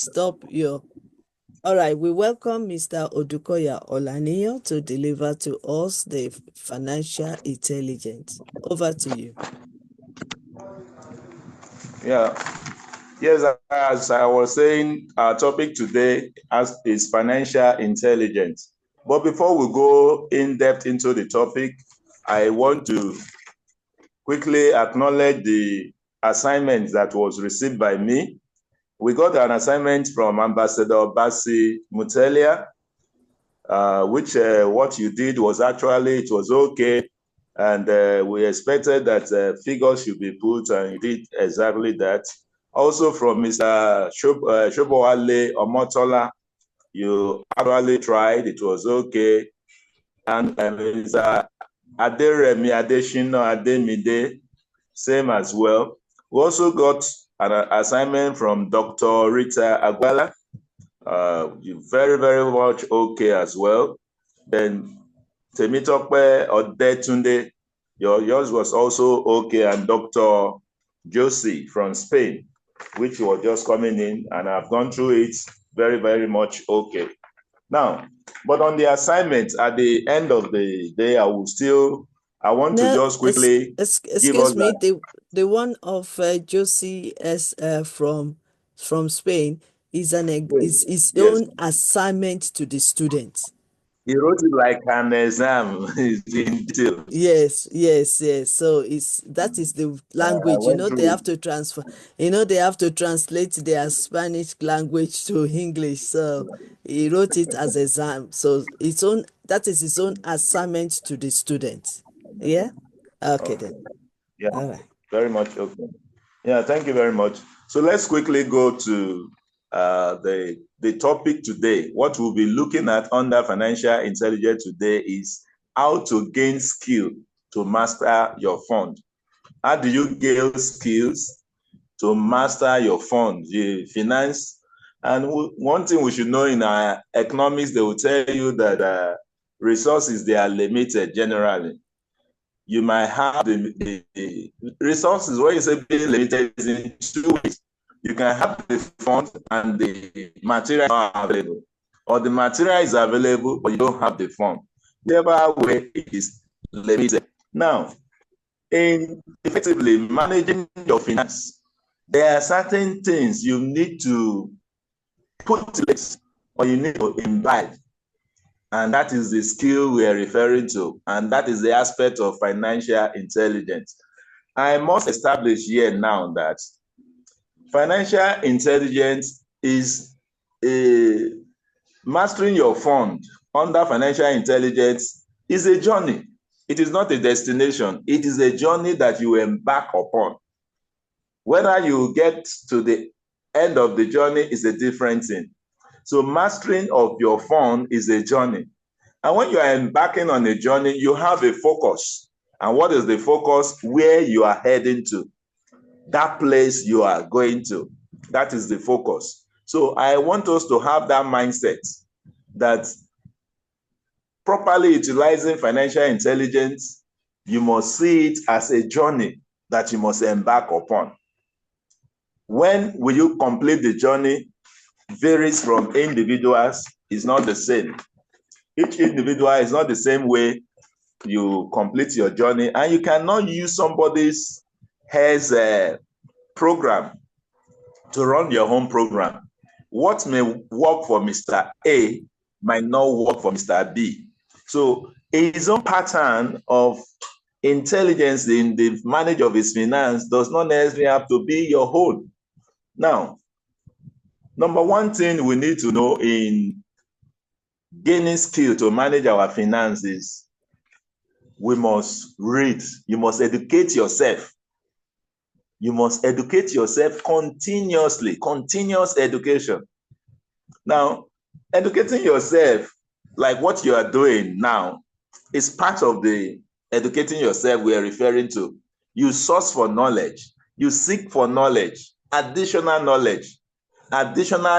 stop your... All right, we welcome Mr. Odukoya Olaniyi to deliver to us the financial intelligence. Over to you. Yeah. Yes, as I was saying, our topic today is financial intelligence. But before we go in depth into the topic, I want to quickly acknowledge the assignment that was received by me. We got an assignment from Ambassador Basi Mutelia, which what you did was actually, it was okay. And we expected that figures should be put, and you did exactly that. Also from Mr. Shobowale Omotola, you actually tried, it was okay. And Mr. Aderemi Adeshino Ademide, same as well. We also got an assignment from Dr. Rita Aguala. You very, very much okay as well. Then Temitope Odetunde, yours was also okay, and Dr. Josie from Spain, which was just coming in, and I've gone through it very, very much okay. Now, but on the assignment, at the end of the day, I want to just quickly excuse me, the one of Josie as from Spain is his own assignment to the students. He wrote it like an exam. In detail. Yes. So that is the language. They have to transfer. They have to translate their Spanish language to English. So he wrote it as exam. So that is his own assignment to the students. Yeah. Okay then. Yeah. All right. Very much okay. Yeah. Thank you very much. So let's quickly go to the topic today. What we'll be looking at under financial intelligence today is how to gain skill to master your fund. How do you gain skills to master your fund, the finance? And one thing we should know in our economics, they will tell you that resources, they are limited generally. You might have the resources, when you say being limited, is in two ways. You can have the fund and the material is not available, or the material is available but you don't have the fund. Whichever way it is limited. Now, in effectively managing your finance, there are certain things you need to put in place or you need to imbibe, and that is the skill we are referring to, and that is the aspect of financial intelligence. I must establish here now that financial intelligence is mastering your fund under financial intelligence is a journey. It is not a destination. It is a journey that you embark upon. Whether you get to the end of the journey is a different thing. So mastering of your fund is a journey. And when you are embarking on a journey, you have a focus. And what is the focus? Where you are heading to. That place you are going to. That is the focus. So I want us to have that mindset that properly utilizing financial intelligence, you must see it as a journey that you must embark upon. When will you complete the journey varies from individuals, is not the same. Each individual is not the same way you complete your journey, and you cannot use somebody's program to run your home program. What may work for Mr. A might not work for Mr. B. So his own pattern of intelligence in the management of his finance does not necessarily have to be your own. Now, number one thing we need to know in gaining skill to manage our finances, we must read. You must educate yourself. You must educate yourself continuously, continuous education. Now, educating yourself, like what you are doing now, is part of the educating yourself we are referring to. You source for knowledge. You seek for knowledge, additional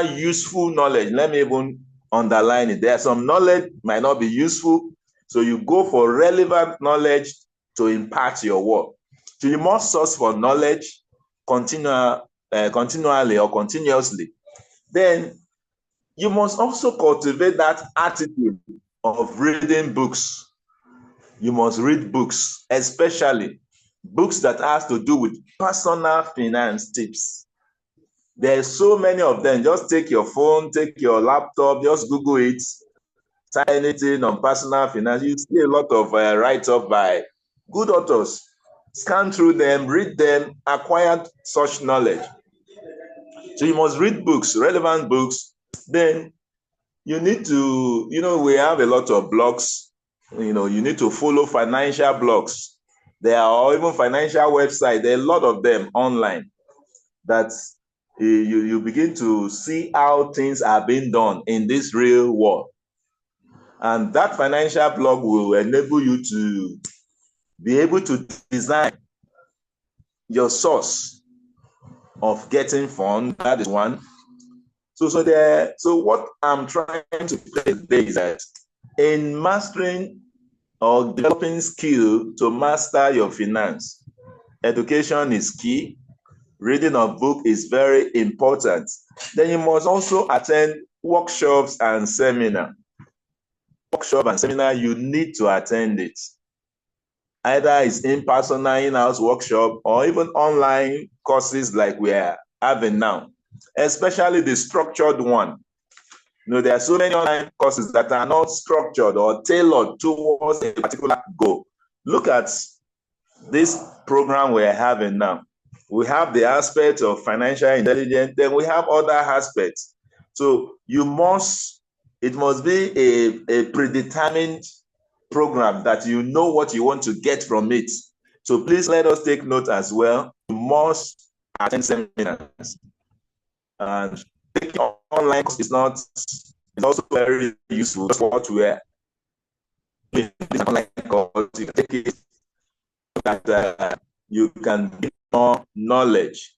useful knowledge. Let me even underline it. There are some knowledge might not be useful, so you go for relevant knowledge to impart your work. So you must source for knowledge continually or continuously. Then you must also cultivate that attitude of reading books. You must read books, especially books that has to do with personal finance tips. There's so many of them. Just take your phone, take your laptop, just Google it, type anything on personal finance. You see a lot of write-up by good authors. Scan through them, read them, acquire such knowledge. So you must read books, relevant books. Then you need to, we have a lot of blogs. You need to follow financial blogs. There are even financial websites. There are a lot of them online that you begin to see how things are being done in this real world. And that financial blog will enable you to be able to design your source of getting funds. That is one. So what I'm trying to say today is that in mastering or developing skill to master your finance, education is key. Reading of book is very important. Then you must also attend workshops and seminar. Workshop and seminar, you need to attend it. Either it's in-person, in-house workshop, or even online courses like we are having now, especially the structured one. There are so many online courses that are not structured or tailored towards a particular goal. Look at this program we're having now. We have the aspect of financial intelligence, then we have other aspects. So it must be a predetermined program that you know what you want to get from it. So please let us take note as well. You must attend seminars. And taking online course is also very useful. Just what we are doing online course, you can take it that you can get more knowledge.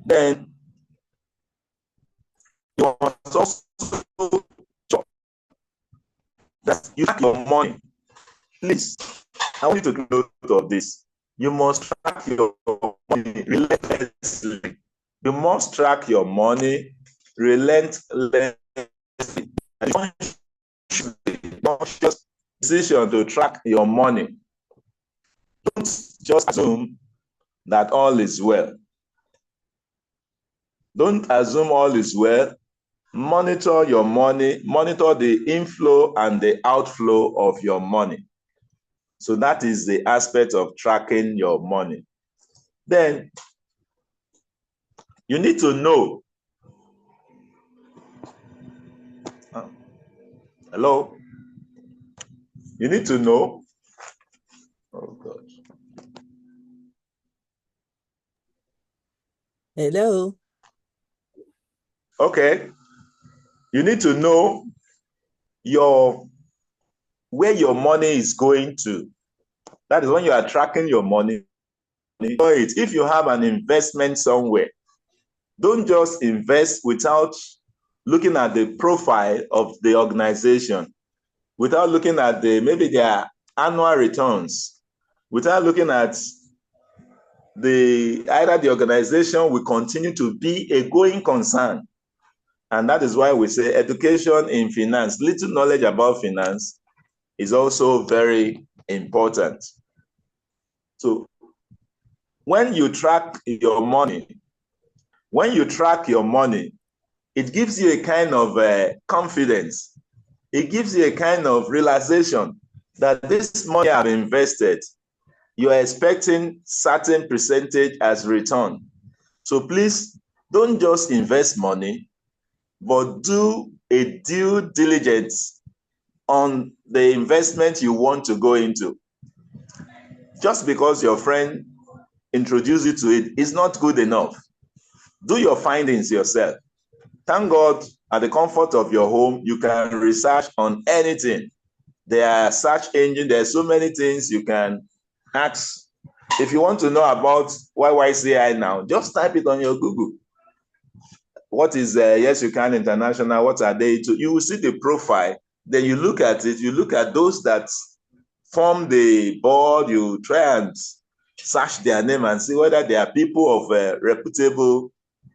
Then you must also that you track your money. Please, I want you to take note of this. You must track your money relentlessly. You must track your money relentlessly. Conscious decision to track your money. Don't just assume that all is well. Don't assume all is well. Monitor your money, monitor the inflow and the outflow of your money. So that is the aspect of tracking your money. Then you need to know. Hello? You need to know. Oh, God. Hello? Okay. You need to know where your money is going to. That is when you are tracking your money. If you have an investment somewhere, don't just invest without looking at the profile of the organization, without looking at maybe their annual returns, without looking at either the organization will continue to be a going concern. And that is why we say education in finance, little knowledge about finance is also very important. So when you track your money, it gives you a kind of confidence. It gives you a kind of realization that this money I've invested, you are expecting certain percentage as return. So please don't just invest money, but do a due diligence on the investment you want to go into. Just because your friend introduced you to it is not good enough. Do your findings yourself. Thank God, at the comfort of your home, you can research on anything. There are search engines, there are so many things you can ask. If you want to know about Y.Y.C.I now, just type it on your Google. What is Yes You Can International? What are they? You will see the profile. Then you look at it. You look at those that form the board. You try and search their name and see whether they are people of reputable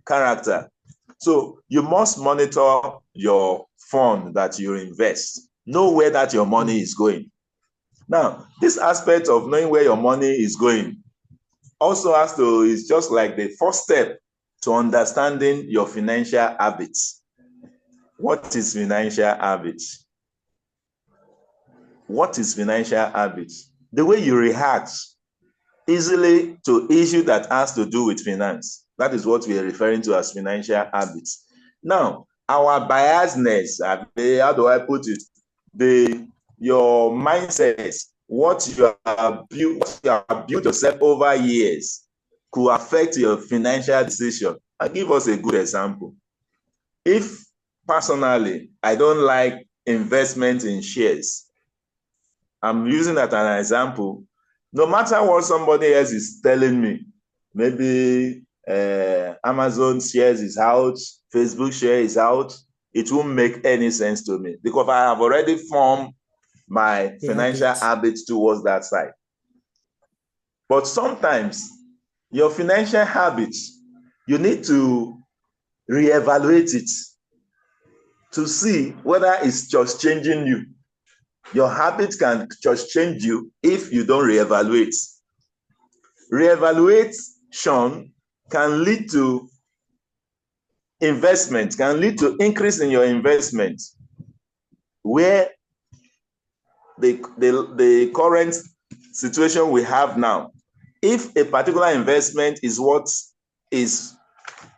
character. So you must monitor your fund that you invest. Know where that your money is going. Now, this aspect of knowing where your money is going also is just like the first step to understanding your financial habits. What is financial habits? What is financial habits? The way you react easily to issue that has to do with finance. That is what we are referring to as financial habits. Now, our biasness, how do I put it? Your mindset, what you have built yourself over years could affect your financial decision. I'll give us a good example. If personally, I don't like investment in shares, I'm using that as an example. No matter what somebody else is telling me, maybe Amazon shares is out, Facebook share is out, it won't make any sense to me because I have already formed my financial habits towards that side. But sometimes your financial habits, you need to reevaluate it to see whether it's just changing you. Your habits can just change you if you don't reevaluate. Reevaluation can lead to investment, can lead to increase in your investment, where the current situation we have now, if a particular investment is what is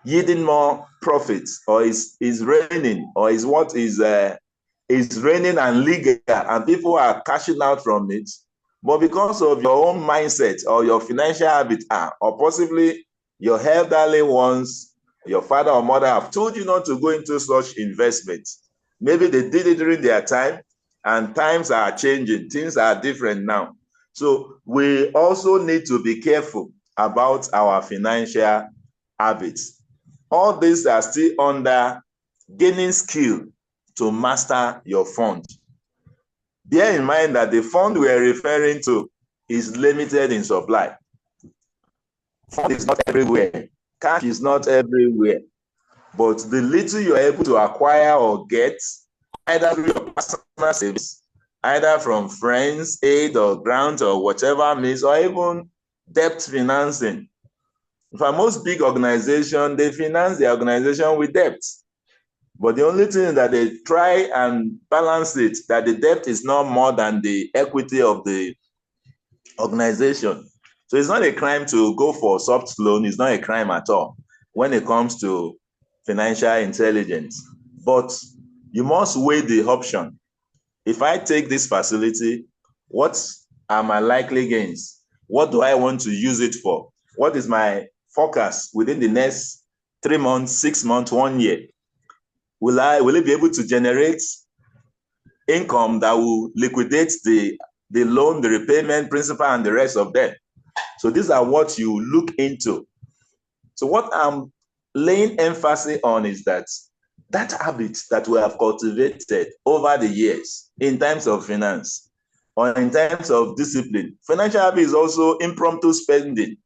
yielding more profits, or is reigning, or is what is reigning and legal, and people are cashing out from it, but because of your own mindset or your financial habit, or possibly your elderly ones, your father or mother have told you not to go into such investments. Maybe they did it during their time, and times are changing, things are different now. So we also need to be careful about our financial habits. All these are still under gaining skill to master your fund. Bear in mind that the fund we are referring to is limited in supply. Fund is not everywhere. Cash is not everywhere. But the little you're able to acquire or get, either through your personal savings, either from friends, aid or grant or whatever means, or even debt financing. For most big organizations, they finance their organization with debt. But the only thing that they try and balance it, that the debt is not more than the equity of the organization. So it's not a crime to go for soft loan. It's not a crime at all when it comes to financial intelligence. But you must weigh the option. If I take this facility, what are my likely gains? What do I want to use it for? What is my forecast within the next 3 months, 6 months, 1 year? Will it be able to generate income that will liquidate the loan, the repayment, principal, and the rest of them? So these are what you look into. So what I'm laying emphasis on is that habit that we have cultivated over the years in terms of finance or in terms of discipline. Financial habit is also impromptu spending.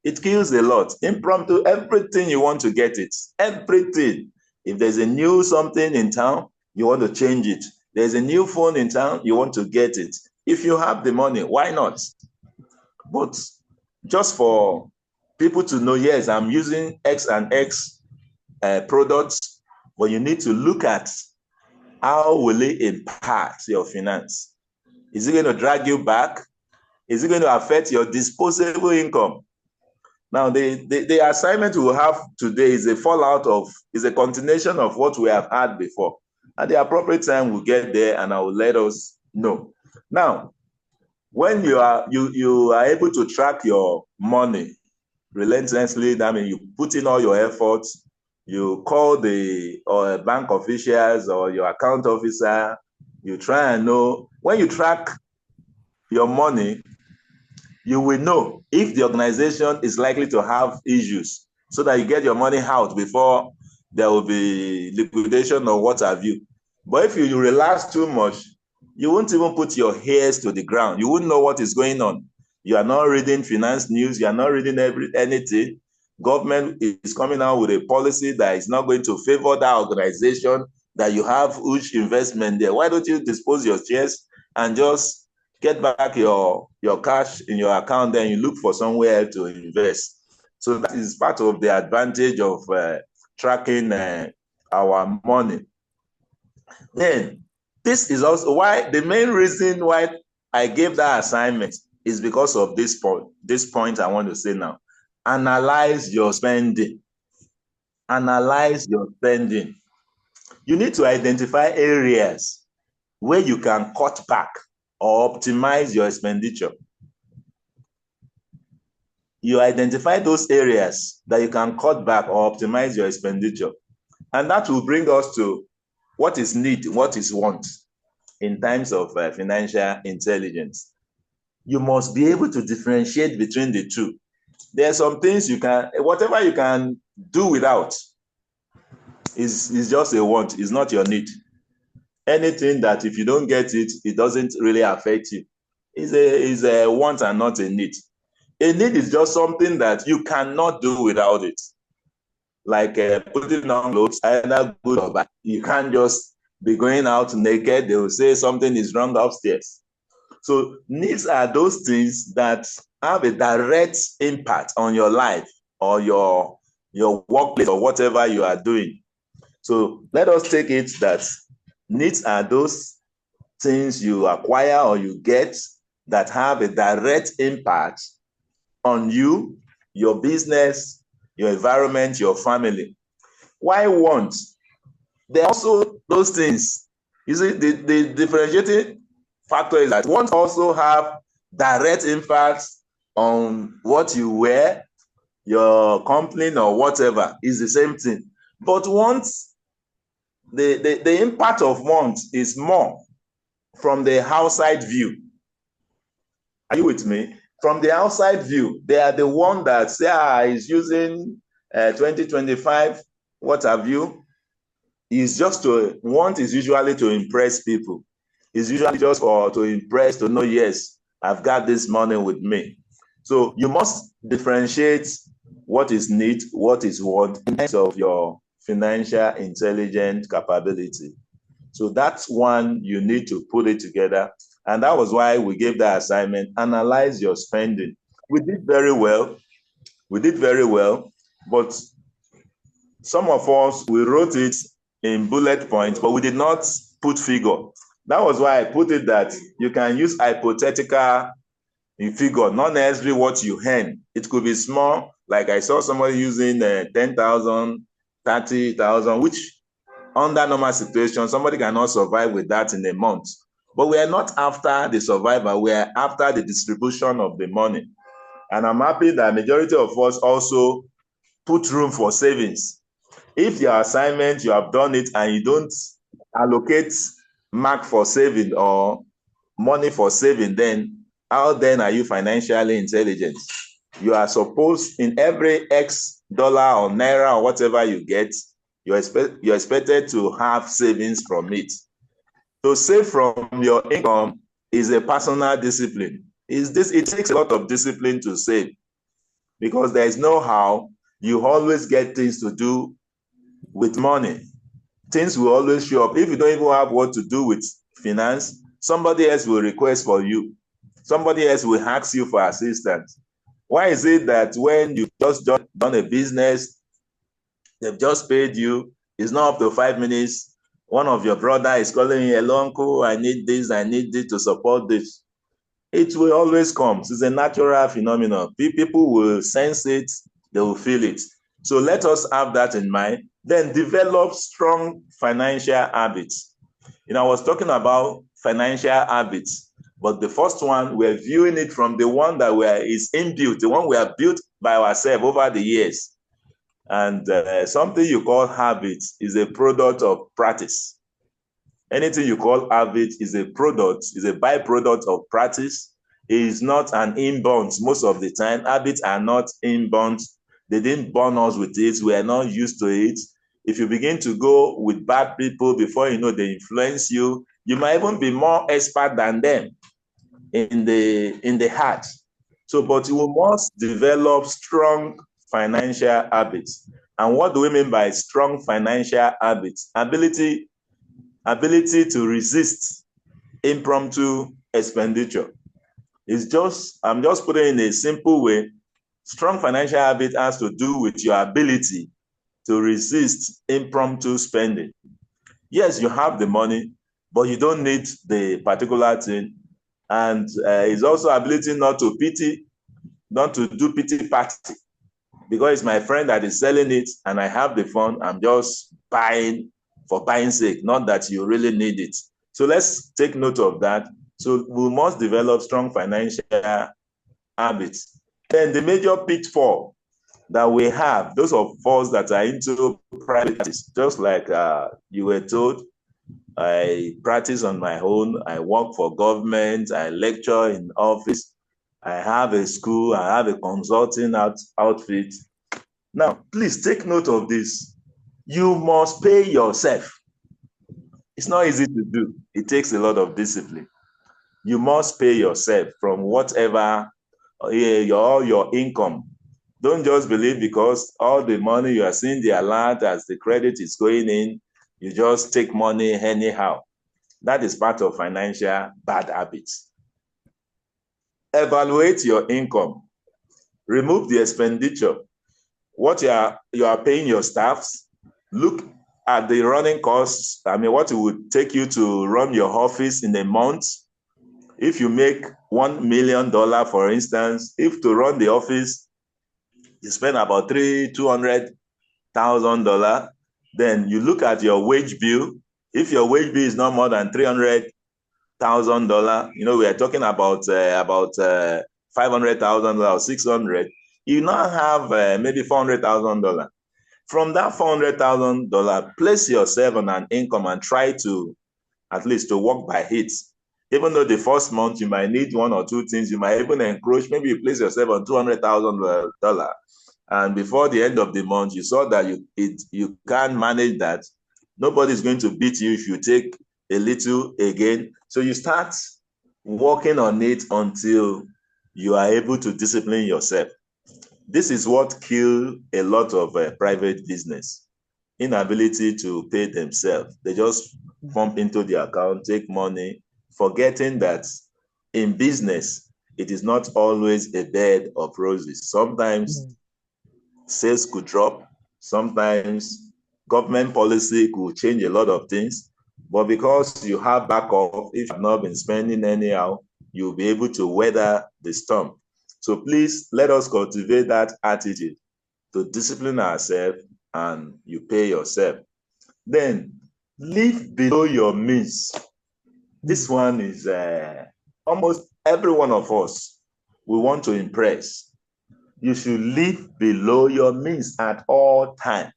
It kills a lot. Impromptu, everything you want to get it. Everything. If there's a new something in town, you want to change it. There's a new phone in town, you want to get it. If you have the money, why not? But just for people to know, yes, I'm using X and X products, but you need to look at how will it impact your finance. Is it going to drag you back? Is it going to affect your disposable income? Now, the assignment we will have today is a continuation of what we have had before. At the appropriate time, we'll get there and I will let us know. Now, when you are able to track your money relentlessly, that means you put in all your efforts, you call the bank officials or your account officer, you try and know. When you track your money, you will know if the organization is likely to have issues so that you get your money out before there will be liquidation or what have you. But if you relax too much, you won't even put your ears to the ground. You wouldn't know what is going on. You are not reading finance news. You are not reading anything. government is coming out with a policy that is not going to favor that organization, that you have huge investment there. Why don't you dispose your shares and just get back your cash in your account, then you look for somewhere to invest? So that is part of the advantage of tracking our money. Then this is also why the main reason why I gave that assignment is because of this point. This point I want to say now. Analyze your spending. Analyze your spending. You need to identify areas where you can cut back or optimize your expenditure. You identify those areas that you can cut back or optimize your expenditure. And that will bring us to what is need, what is want in terms of financial intelligence. You must be able to differentiate between the two. There are some things you can, whatever you can do without is just a want, is not your need. Anything that if you don't get it, it doesn't really affect you, is a want and not a need. A need is just something that you cannot do without it. Like putting on clothes, either good or bad. You can't just be going out naked. They will say something is wrong upstairs. So needs are those things that have a direct impact on your life or your workplace or whatever you are doing. So let us take it that needs are those things you acquire or you get that have a direct impact on you, your business, your environment, your family. Why want? There are also those things. You see, the differentiating factor is that want also have direct impact on what you wear, your company or whatever is the same thing. But want, the impact of want is more from the outside view. Are you with me? From the outside view, they are the one that say is using 2025, what have you, is just to want is usually to impress people. It's usually just for to impress, to know, yes, I've got this money with me. So you must differentiate what is need, what is want in terms of your financial intelligence capability. So that's one, you need to put it together. And that was why we gave that assignment, analyze your spending. We did very well. We did very well, but some of us, we wrote it in bullet points, but we did not put figure. That was why I put it that you can use hypothetical figure, not necessarily what you earn. It could be small, like I saw somebody using 10,000, 30,000, which under normal situation, somebody cannot survive with that in a month. But we are not after the survivor, we are after the distribution of the money. And I'm happy that majority of us also put room for savings. If your assignment, you have done it and you don't allocate mark for saving or money for saving, then how then are you financially intelligent? You are supposed, in every X dollar or naira or whatever you get, you're expected to have savings from it. To save from your income is a personal discipline. It takes a lot of discipline to save, because there is no how. You always get things to do with money. Things will always show up. If you don't even have what to do with finance, somebody else will request for you. Somebody else will ask you for assistance. Why is it that when you just done a business, they've just paid you, it's not up to 5 minutes, one of your brother is calling you, hello uncle, I need this to support this. It will always come. It's a natural phenomenon. People will sense it, they will feel it. So let us have that in mind. Then develop strong financial habits. I was talking about financial habits, but the first one, we're viewing it from the one that is inbuilt, the one we have built by ourselves over the years. And something you call habits is a product of practice. Anything you call habit is a byproduct of practice. It is not an inborn. Most of the time, habits are not inborn. They didn't born us with it. We are not used to it. If you begin to go with bad people, before you know they influence you, you might even be more expert than them in the heart. So, but you must develop strong financial habits. And what do we mean by strong financial habits? Ability to resist impromptu expenditure. I'm just putting it in a simple way. Strong financial habit has to do with your ability to resist impromptu spending. Yes, you have the money, but you don't need the particular thing. And it's also ability not to do pity party, because it's my friend that is selling it and I have the fund. I'm just buying for buying sake, not that you really need it. So let's take note of that. So we must develop strong financial habits. Then the major pitfall that we have, those of us that are into private practice, just like you were told, I practice on my own. I work for government. I lecture in office. I have a school. I have a consulting outfit. Now, please take note of this. You must pay yourself. It's not easy to do. It takes a lot of discipline. You must pay yourself from whatever your income. Don't just believe because all the money you are seeing the alert as the credit is going in, you just take money anyhow. That is part of financial bad habits. Evaluate your income. Remove the expenditure. What you are paying your staffs. Look at the running costs. I mean, what it would take you to run your office in a month. If you make $1 million, for instance, if to run the office, you spend about $200,000, then you look at your wage bill. If your wage bill is not more than $300,000, we are talking about $500,000 or $600,000. You now have maybe $400,000. From that $400,000, place yourself on an income and try to at least to work by it. Even though the first month you might need one or two things, you might even encroach. Maybe you place yourself on $200,000, and before the end of the month, you saw that you can't manage that. Nobody's going to beat you if you take a little again. So you start working on it until you are able to discipline yourself. This is what kills a lot of private business. Inability to pay themselves. They just pump into the account, take money, forgetting that in business, it is not always a bed of roses. Sometimes sales could drop. Sometimes government policy could change a lot of things. But because you have backup, if you have not been spending anyhow, you'll be able to weather the storm. So please let us cultivate that attitude to discipline ourselves and you pay yourself. Then live below your means. This one is almost every one of us. We want to impress. You should live below your means at all times.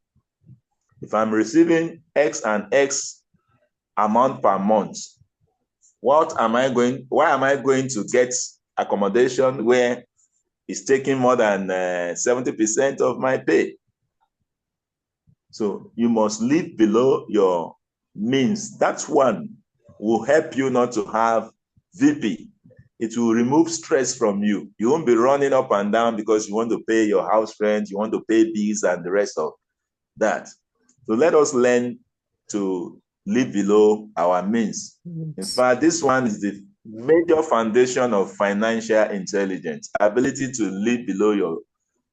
If I'm receiving X and X amount per month, why am I going to get accommodation where it's taking more than 70% of my pay? So you must live below your means. That one will help you not to have VP. It will remove stress from you. You won't be running up and down because you want to pay your house rent, you want to pay bills and the rest of that. So let us learn to live below our means. In fact, this one is the major foundation of financial intelligence. Ability to live below your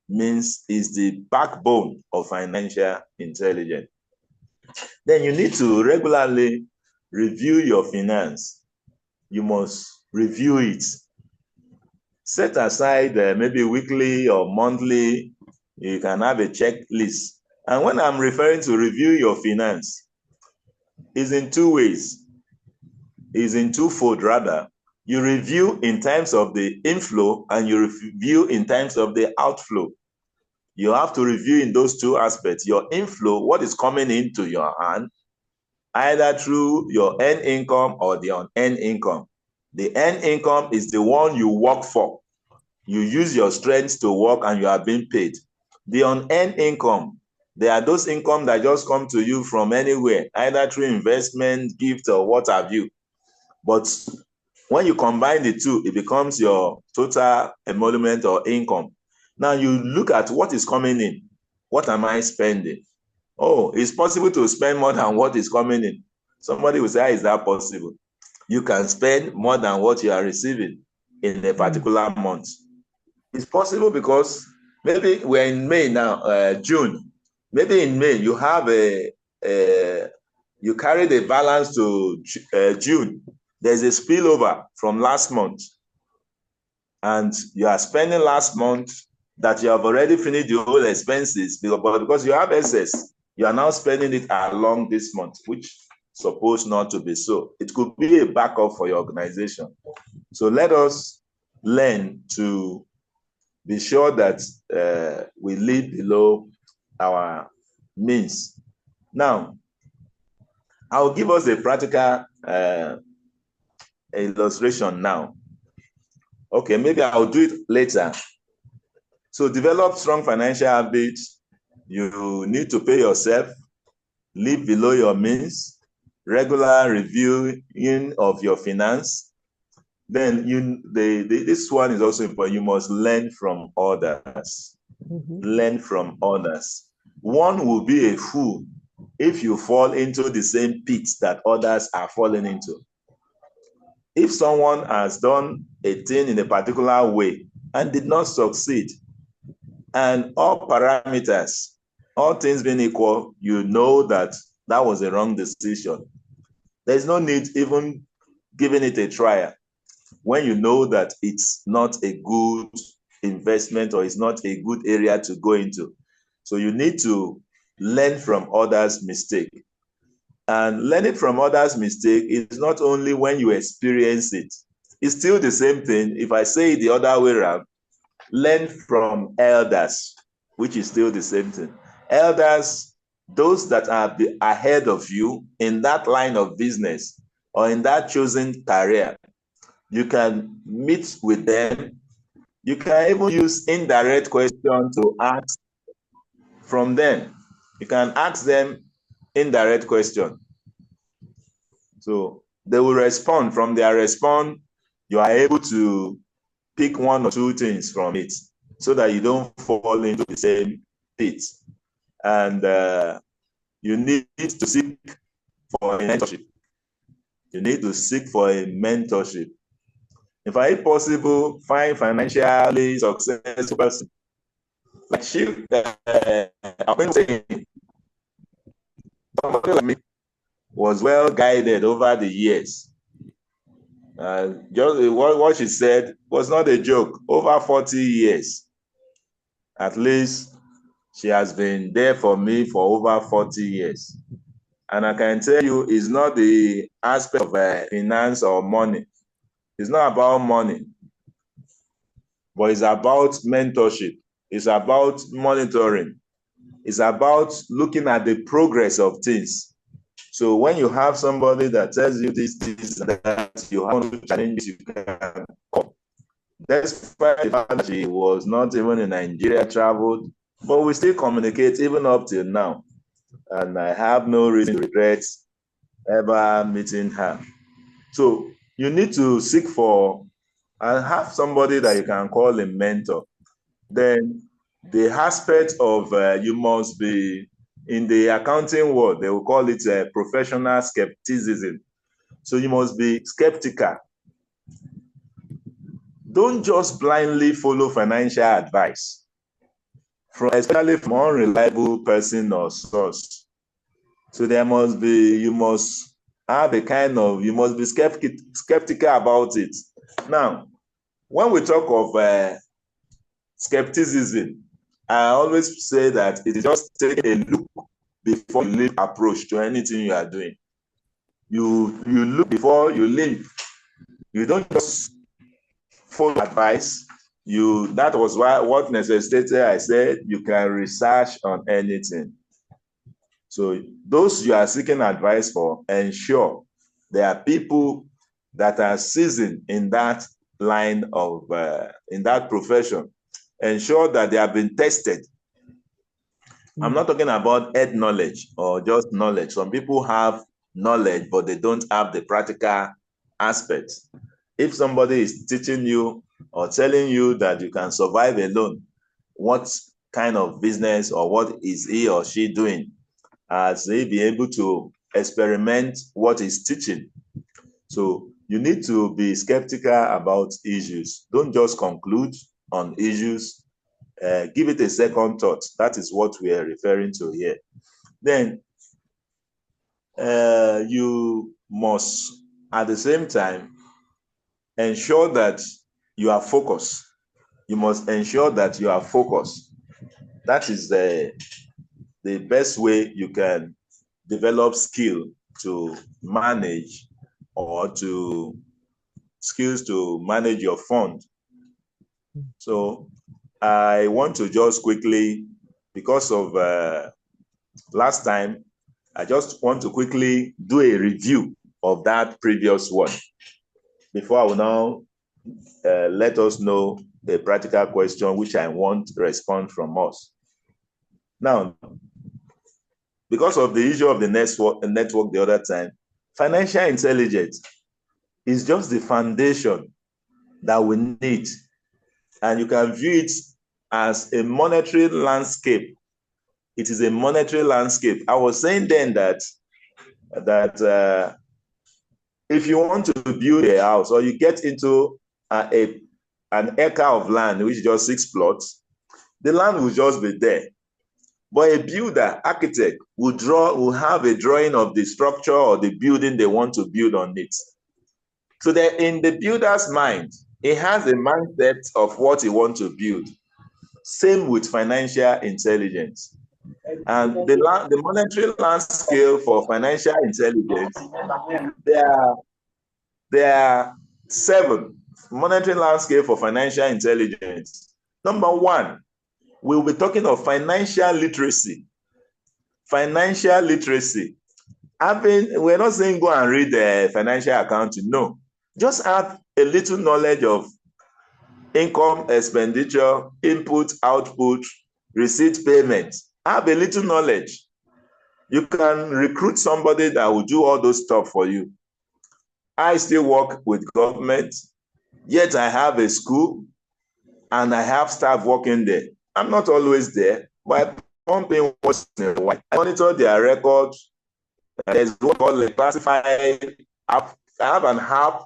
means is the backbone of financial intelligence. Then you need to regularly review your finance. You must review it. Set aside maybe weekly or monthly. You can have a checklist. And when I'm referring to review your finance, is in two ways. Is in twofold rather. You review in terms of the inflow and you review in terms of the outflow. You have to review in those two aspects. Your inflow, what is coming into your hand, either through your earned income or the unearned income. The earned income is the one you work for. You use your strength to work and you are being paid. The unearned income, there are those income that just come to you from anywhere, either through investment, gift, or what have you. But when you combine the two, it becomes your total emolument or income. Now you look at what is coming in. What am I spending? Oh, it's possible to spend more than what is coming in. Somebody will say, how is that possible? You can spend more than what you are receiving in a particular month. It's possible because maybe we're in May now, June. Maybe in May you have you carry the balance to June. There's a spillover from last month, and you are spending last month that you have already finished the whole expenses, but because you have excess, you are now spending it along this month, which supposed not to be so. It could be a backup for your organization. So let us learn to be sure that we live below our means. Now, I'll give us a practical illustration now. Okay, maybe I'll do it later. So develop strong financial habits. You need to pay yourself, live below your means, regular reviewing of your finance. Then this one is also important. You must learn from others. Learn from others. One will be a fool if you fall into the same pits that others are falling into. If someone has done a thing in a particular way and did not succeed, and all parameters, all things being equal, you know that that was a wrong decision. There's no need even giving it a try when you know that it's not a good investment or it's not a good area to go into. So you need to learn from others' mistake. And learning from others' mistake is not only when you experience it. It's still the same thing. If I say it the other way around, learn from elders, which is still the same thing. Elders, those that are ahead of you in that line of business or in that chosen career, you can meet with them. You can even use indirect questions to ask from them. You can ask them indirect question. So they will respond. From their response, you are able to pick one or two things from it so that you don't fall into the same pit. And you need to seek for a mentorship. You need to seek for a mentorship. If it's possible, find financially successful person. Like I've been saying, somebody like me was well guided over the years. Just what she said was not a joke. Over 40 years, at least, she has been there for me for over 40 years. And I can tell you, it's not the aspect of finance or money. It's not about money, but it's about mentorship. It's about monitoring. It's about looking at the progress of things. So when you have somebody that tells you this, that, you have to challenges, you can come. Despite the fact that she was not even in Nigeria, traveled, but we still communicate even up till now. And I have no reason to regret ever meeting her. So you need to seek for and have somebody that you can call a mentor. Then the aspect of you must be, in the accounting world, they will call it professional skepticism. So you must be skeptical. Don't just blindly follow financial advice, especially from an unreliable person or source. So there must be, you must have a kind of, you must be skeptical about it. Now, when we talk of skepticism, I always say that it is just taking a look before you leave approach to anything you are doing. You look before you leave. You don't just follow advice. That was what necessitated I said you can research on anything. So those you are seeking advice for, ensure there are people that are seasoned in that line of in that profession. Ensure that they have been tested. I'm not talking about head knowledge or just knowledge. Some people have knowledge, but they don't have the practical aspects. If somebody is teaching you or telling you that you can survive alone, what kind of business or what is he or she doing, as they be able to experiment what is teaching. So you need to be skeptical about issues. Don't just conclude on issues. Give it a second thought. That is what we are referring to here. Then you must, at the same time, ensure that you are focused. You must ensure that you are focused. That is the best way you can develop skill to manage, or to skills to manage your fund. So I want to just quickly, because of last time, I just want to quickly do a review of that previous one before I will now let us know a practical question which I want to respond from us. Now, because of the issue of the network the other time, financial intelligence is just the foundation that we need. And you can view it as a monetary landscape. It is a monetary landscape. I was saying then that if you want to build a house, or you get into an acre of land, which is just 6 plots, the land will just be there. But a builder, architect, will have a drawing of the structure or the building they want to build on it. So that in the builder's mind, he has a mindset of what he wants to build. Same with financial intelligence. And the monetary landscape for financial intelligence, there are 7 monetary landscape for financial intelligence. Number 1, we'll be talking of financial literacy. Financial literacy. We're not saying go and read the financial accounting. No, just have a little knowledge of income, expenditure, input, output, receipt, payment. Have a little knowledge. You can recruit somebody that will do all those stuff for you. I still work with government, yet I have a school and I have staff working there. I'm not always there, but I pump in once in a while. I monitor their records. There's what called a classified app. I have an app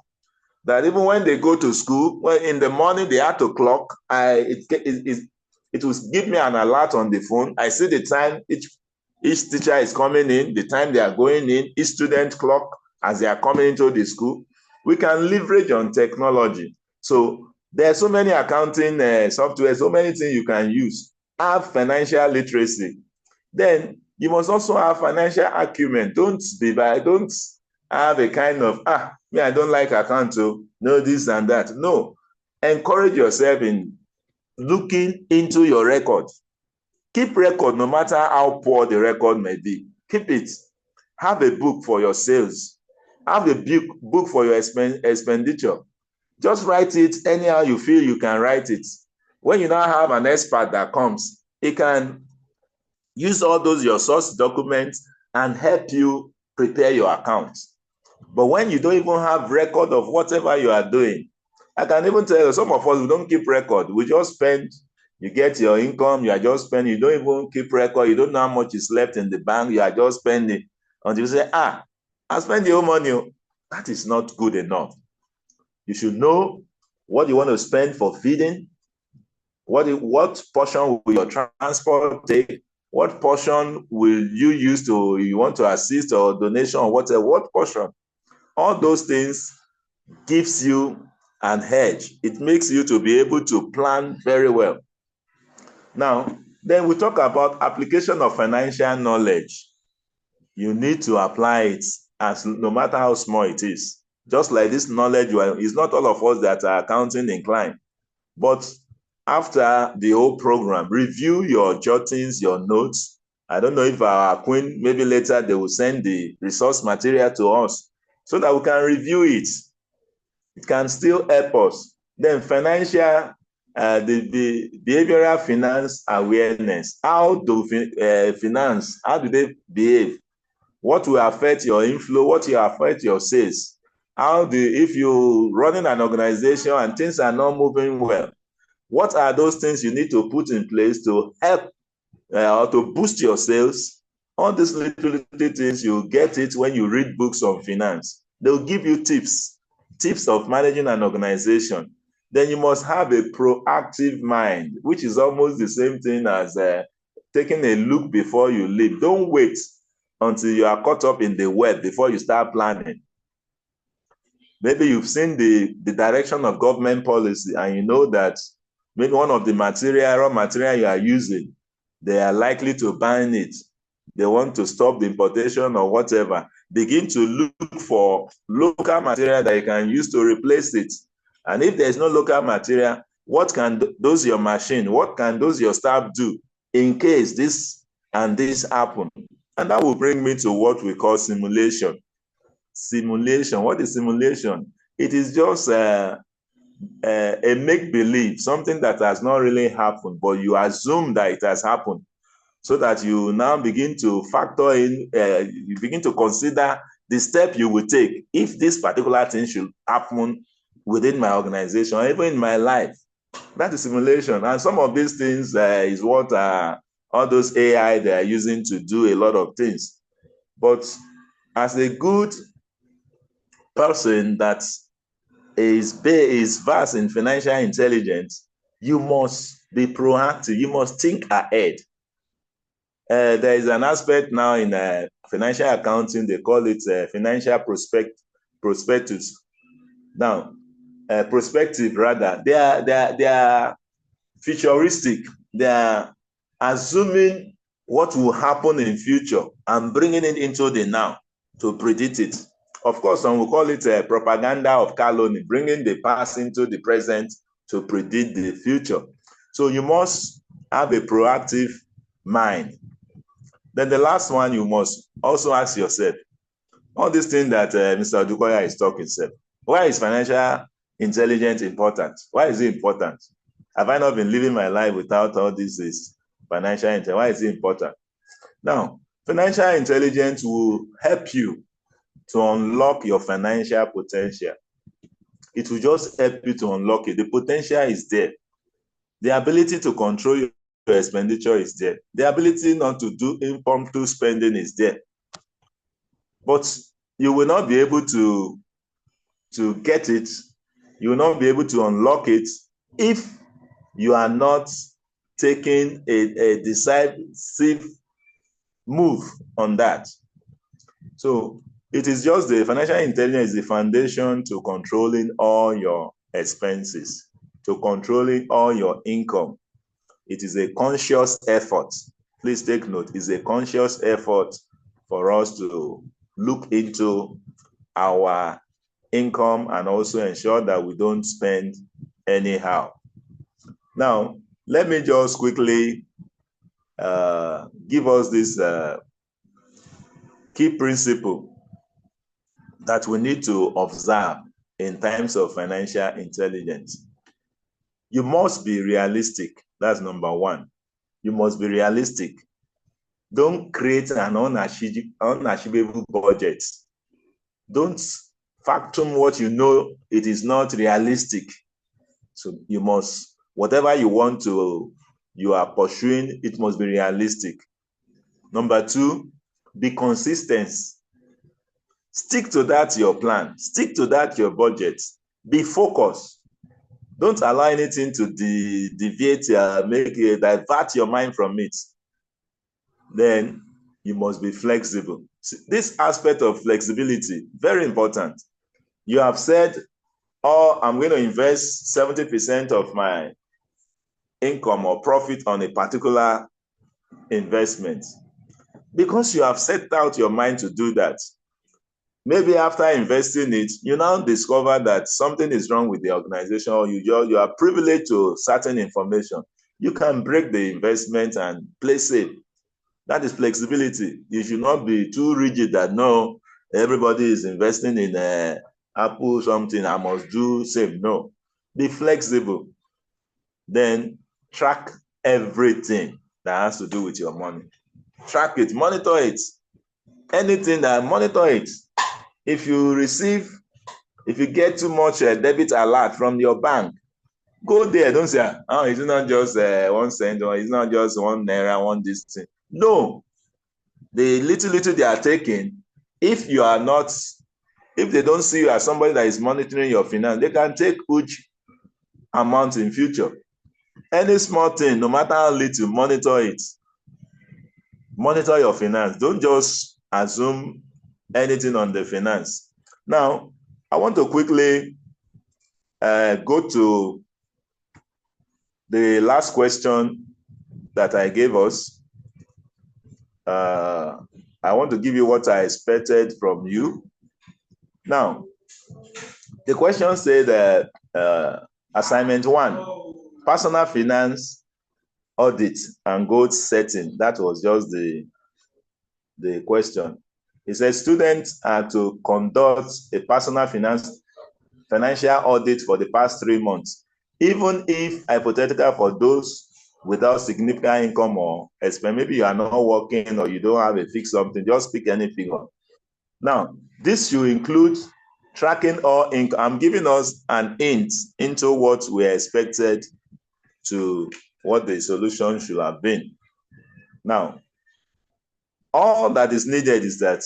that even when they go to school, when in the morning they have to clock, it will give me an alert on the phone. I see the time each teacher is coming in, the time they are going in, each student clock as they are coming into the school. We can leverage on technology. So there are so many accounting software, so many things you can use. Have financial literacy. Then you must also have financial acumen. Don't have a kind of, me, I don't like account, so no this and that. No. Encourage yourself in looking into your record. Keep record no matter how poor the record may be. Keep it. Have a book for your sales. Have a book for your expenditure. Just write it anyhow you feel you can write it. When you now have an expert that comes, he can use all those your source documents and help you prepare your account. But when you don't even have record of whatever you are doing, I can even tell you, some of us, we don't keep record. We just spend, you get your income, you are just spending, you don't even keep record, you don't know how much is left in the bank, you are just spending until you say, I spend your money. That is not good enough. You should know what you want to spend for feeding, what portion will your transport take, what portion will you use you want to assist or donation or whatever, what portion. All those things gives you an edge. It makes you to be able to plan very well. Now, then we talk about application of financial knowledge. You need to apply it no matter how small it is. Just like this knowledge, it's not all of us that are accounting inclined. But after the whole program, review your jottings, your notes. I don't know if our queen, maybe later they will send the resource material to us so that we can review it. It can still help us. Then financial, the behavioral finance awareness. How do finance, how do they behave? What will affect your inflow? What will affect your sales? If you're running an organization and things are not moving well, What are those things you need to put in place to help or to boost your sales? All these little things, you get it when you read books on finance. They'll give you tips of managing an organization. Then you must have a proactive mind, which is almost the same thing as taking a look before you leap. Don't wait until you are caught up in the web before you start planning. Maybe you've seen the direction of government policy and you know that maybe one of the raw material you are using, they are likely to ban it. They want to stop the importation or whatever. Begin to look for local material that you can use to replace it. And if there's no local material, what can those your machine, what can those your staff do in case this and this happen? And that will bring me to what we call simulation. Simulation. What is simulation? It is just a make-believe, something that has not really happened, but you assume that it has happened, so that you now begin to factor in, you begin to consider the step you will take if this particular thing should happen within my organization or even in my life. That is simulation. And some of these things is what all those AI they are using to do a lot of things. But as a good person that is vast in financial intelligence, you must be proactive. You must think ahead. There is an aspect now in financial accounting, they call it financial prospectus. Now, prospective rather, they are futuristic. They are assuming what will happen in future and bringing it into the now to predict it. Of course, some will call it propaganda of calumny, bringing the past into the present to predict the future. So you must have a proactive mind. Then the last one, you must also ask yourself, all these things that Mr. Odukoya is talking, why is financial intelligence important? Why is it important? Have I not been living my life without all this financial intelligence? Why is it important? Now, financial intelligence will help you to unlock your financial potential. It will just help you to unlock it. The potential is there. The ability to control your expenditure is there. The ability not to do impromptu spending is there. But you will not be able to get it. You will not be able to unlock it if you are not taking a decisive move on that. So it is just the financial intelligence is the foundation to controlling all your expenses, to controlling all your income. It is a conscious effort. Please take note, it's a conscious effort for us to look into our income and also ensure that we don't spend anyhow. Now, let me just quickly give us this key principle that we need to observe in terms of financial intelligence. You must be realistic. That's number one. You must be realistic. Don't create an unachievable budget. Don't factum what you know it is not realistic. So you must, whatever you want to, you are pursuing, it must be realistic. Number two, be consistent. Stick to that your plan. Stick to that your budget. Be focused. Don't allow anything to deviate, divert your mind from it. Then you must be flexible. This aspect of flexibility, very important. You have said, oh, I'm going to invest 70% of my income or profit on a particular investment. Because you have set out your mind to do that. Maybe after investing it, you now discover that something is wrong with the organization, or you are privileged to certain information. You can break the investment and play safe. That is flexibility. You should not be too rigid that, no, everybody is investing in Apple something, I must do safe. No, be flexible. Then track everything that has to do with your money. Track it, monitor it. Anything that, monitor it. If you get too much debit alert from your bank, Go there. Don't say, oh, it's not just 1 cent, or it's not just 1 naira, one this thing. No, the little they are taking, if they don't see you as somebody that is monitoring your finance, they can take huge amounts in future. Any small thing, no matter how little, monitor it. Monitor your finance. Don't just assume anything on the finance. Now, I want to quickly go to the last question that I gave us. I want to give you what I expected from you. Now, the question said that assignment 1, personal finance audit and goal setting. That was just the question. It says students are to conduct a personal financial audit for the past 3 months, even if hypothetical for those without significant income or expense. Maybe you are not working or you don't have a fixed something, just pick any figure. Now, this should include tracking all income. I'm giving us an hint into what we expected to what the solution should have been. Now, all that is needed is that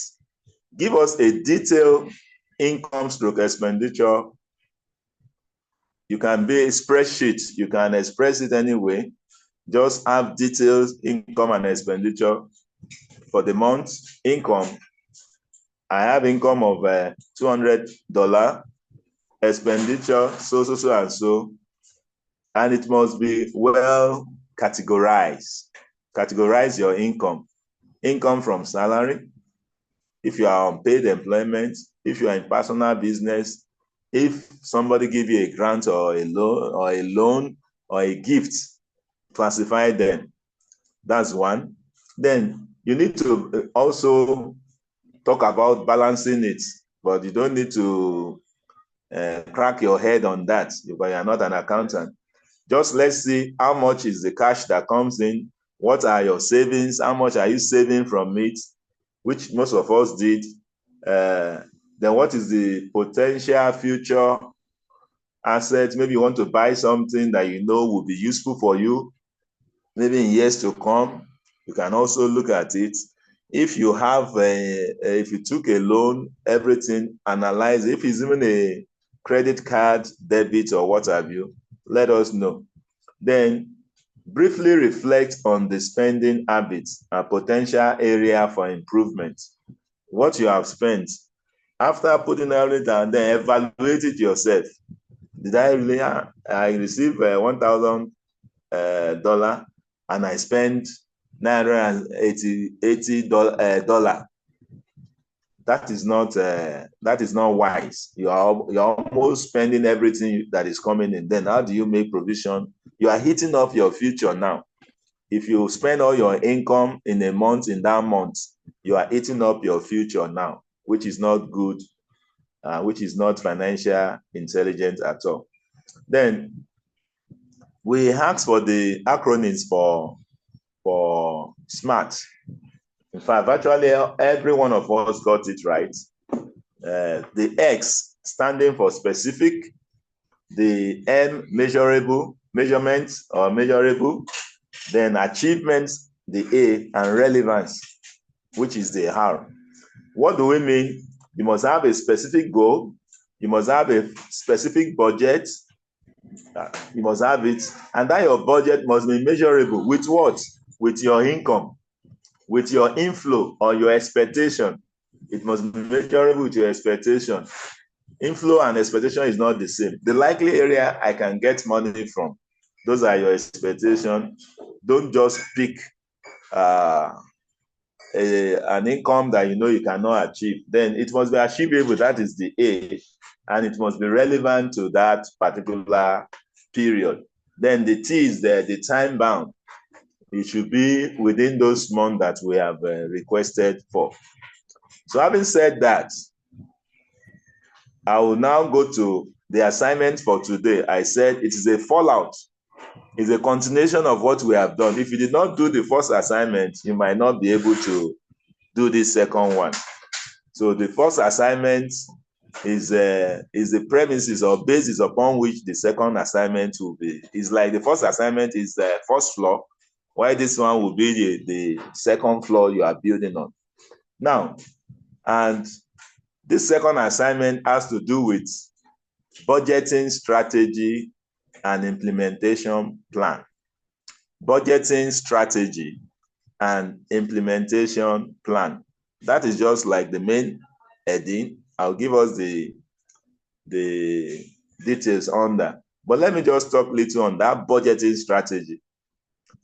give us a detailed income stroke expenditure. You can be a spreadsheet. You can express it anyway. Just have details, income and expenditure for the month. Income, I have income of $200. Expenditure, so. And it must be well categorized. Categorize your income. Income from salary, if you are on paid employment, if you are in personal business, if somebody give you a grant or a loan or a gift, classify them. That's one. Then you need to also talk about balancing it, but you don't need to crack your head on that because you're not an accountant. Just let's see how much is the cash that comes in, what are your savings, how much are you saving from it, which most of us did. Then what is the potential future assets? Maybe you want to buy something that you know will be useful for you, maybe in years to come. You can also look at it. If you have if you took a loan, everything, analyze. If it's even a credit card, debit, or what have you, let us know. Then briefly reflect on the spending habits and potential area for improvement. What you have spent. After putting everything down, then evaluate it yourself. Did I really? I received $1,000 and I spent $980. That is not wise. You're almost spending everything that is coming in. Then how do you make provision? You are hitting up your future now. If you spend all your income in a month, in that month, you are eating up your future now, which is not good, which is not financial intelligence at all. Then we asked for the acronyms for SMART. In fact, virtually every one of us got it right. The X standing for specific, the M measurable, measurements or measurable, then achievements, the A, and relevance, which is the R. What do we mean? You must have a specific goal. You must have a specific budget. You must have it. And that your budget must be measurable. With what? With your income, with your inflow or your expectation. It must be measurable with your expectation. Inflow and expectation is not the same. The likely area I can get money from, those are your expectations. Don't just pick an income that you know you cannot achieve. Then it must be achievable, that is the A, and it must be relevant to that particular period. Then the T is there, the time bound. It should be within those months that we have requested for. So having said that, I will now go to the assignment for today. I said it is a fallout. It's a continuation of what we have done. If you did not do the first assignment, you might not be able to do this second one. So the first assignment is the premises or basis upon which the second assignment will be. It's like the first assignment is the first floor, while this one will be the second floor you are building on. Now, and this second assignment has to do with budgeting strategy and implementation plan. Budgeting strategy and implementation plan. That is just like the main heading. I'll give us the details on that. But let me just talk a little on that budgeting strategy.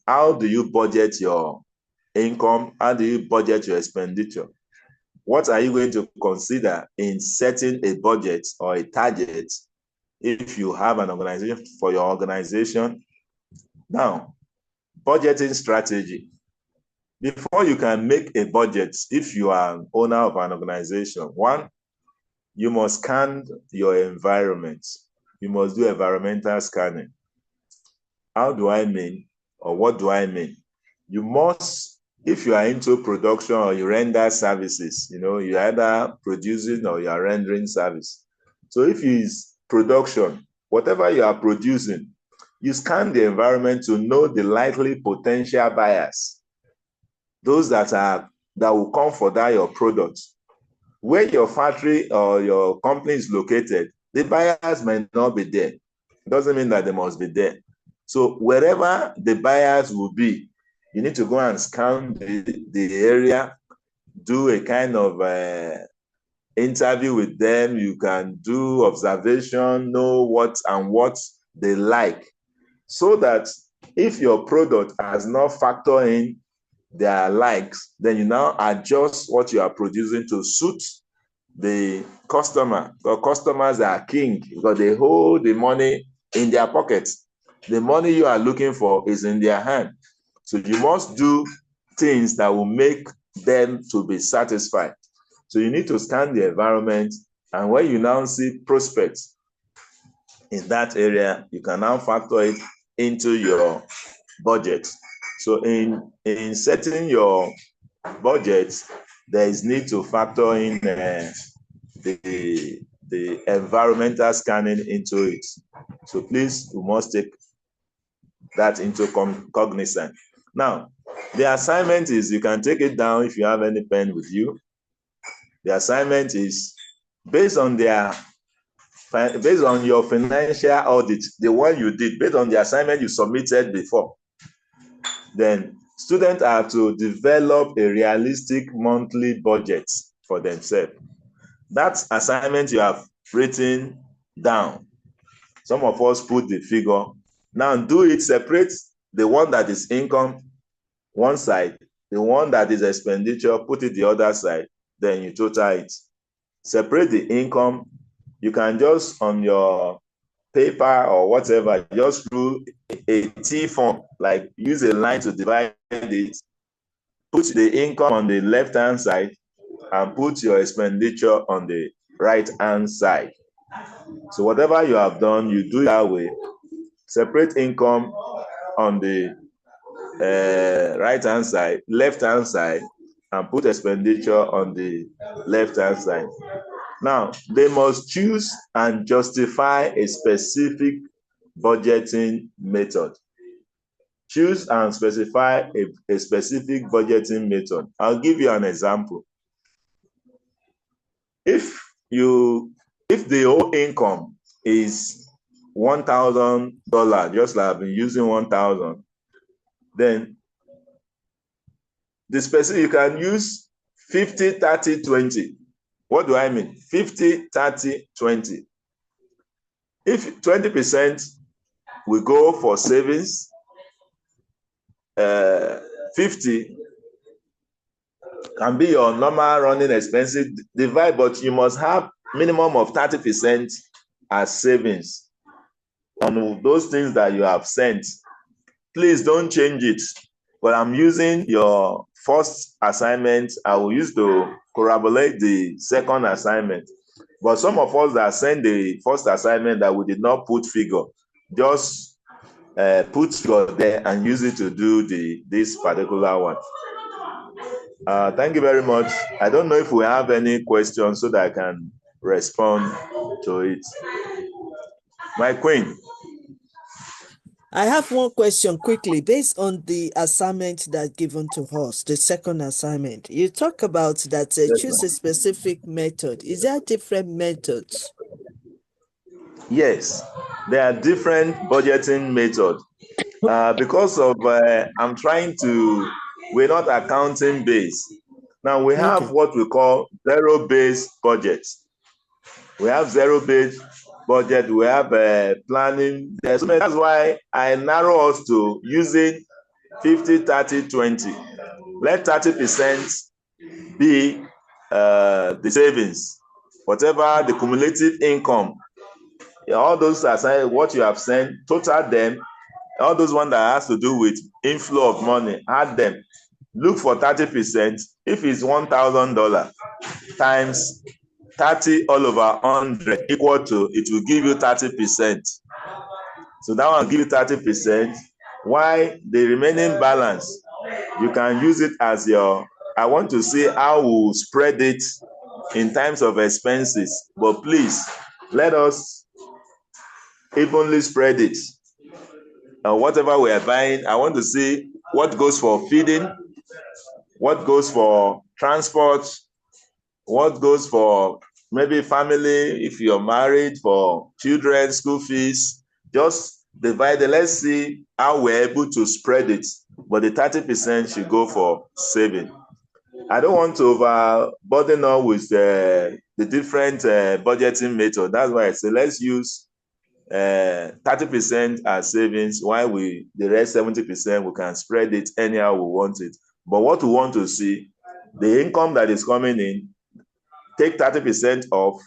How do you budget your income? How do you budget your expenditure? What are you going to consider in setting a budget or a target if you have an organization for your organization? Now, budgeting strategy. Before you can make a budget, if you are an owner of an organization, one, you must scan your environment. You must do environmental scanning. How do I mean, or what do I mean? You must, if you are into production or you render services, you're either producing or you are rendering service. So if it's production, whatever you are producing, you scan the environment to know the likely potential buyers, those that will come for that your product. Where your factory or your company is located, the buyers might not be there. It doesn't mean that they must be there. So wherever the buyers will be, you need to go and scan the area, do a kind of interview with them. You can do observation, know what they like, so that if your product has not factored in their likes, then you now adjust what you are producing to suit the customer. Because customers are king, because they hold the money in their pockets. The money you are looking for is in their hand. So you must do things that will make them to be satisfied. So you need to scan the environment, and when you now see prospects in that area, you can now factor it into your budget. So in setting your budget, there is need to factor in the environmental scanning into it. So please, you must take that into cognizance. Now, the assignment is, you can take it down if you have any pen with you. The assignment is based on your financial audit, the one you did, based on the assignment you submitted before. Then students are to develop a realistic monthly budget for themselves. That assignment you have written down. Some of us put the figure. Now do it, separate the one that is income one side, the one that is expenditure, put it the other side, then you total it. Separate the income. You can just, on your paper or whatever, just do a T form, like use a line to divide it. Put the income on the left-hand side and put your expenditure on the right-hand side. So whatever you have done, you do it that way. Separate income on the right-hand side, left-hand side, and put expenditure on the left-hand side. Now, they must choose and justify a specific budgeting method. Choose and specify a specific budgeting method. I'll give you an example. If the whole income is $1,000, just like I've been using 1,000, then the specific, you can use 50, 30, 20. What do I mean? 50, 30, 20. If 20% we go for savings, 50 can be your normal running expenses, divide, but you must have minimum of 30% as savings on those things that you have sent. Please don't change it. But I'm using your first assignment. I will use to corroborate the second assignment. But some of us that sent the first assignment that we did not put figure, just put figure there and use it to do this particular one. Thank you very much. I don't know if we have any questions so that I can respond to it. My queen. I have one question quickly based on the assignment that given to us, the second assignment. You talk about that Yes, choose a ma'am. specific method. Is there different methods? Yes, there are different budgeting methods. Because of I'm trying to, we're not accounting based. Now we have Okay. what we call zero-based budget. We have zero-based budget. We have planning. That's why I narrow us to using 50, 30, 20. Let 30% be the savings, whatever the cumulative income. All those are what you have sent, total them. All those ones that has to do with inflow of money, add them. Look for 30%. If it's $1,000 times 30 all over 100 equal to, it will give you 30%. So that one will give you 30%. Why the remaining balance, you can use it as your, I want to see how we'll spread it in times of expenses. But please, let us evenly spread it. Whatever we are buying, I want to see what goes for feeding, what goes for transport, what goes for maybe family, if you're married, for children, school fees. Just divide it. Let's see how we're able to spread it. But the 30% should go for saving. I don't want to overburden us with the different budgeting method. That's why I say let's use 30% as savings, while the rest 70% we can spread it anyhow we want it. But what we want to see, the income that is coming in, take 30% off,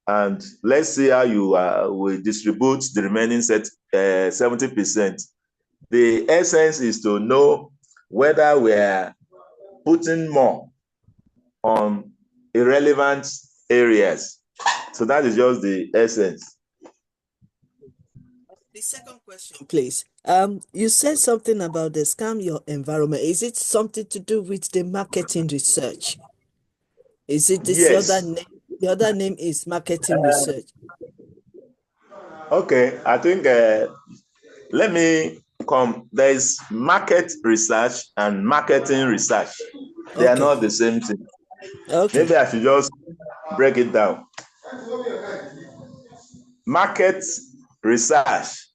and let's see how you will distribute the remaining 70%. The essence is to know whether we are putting more on irrelevant areas. So that is just the essence. The second question, please. You said something about the scam your environment. Is it something to do with the marketing research? Is it this other Yes. name? The other name is marketing research. Okay, I think let me come. There is market research and marketing research. They are Okay. not the same thing. Okay. Maybe I should just break it down. Market research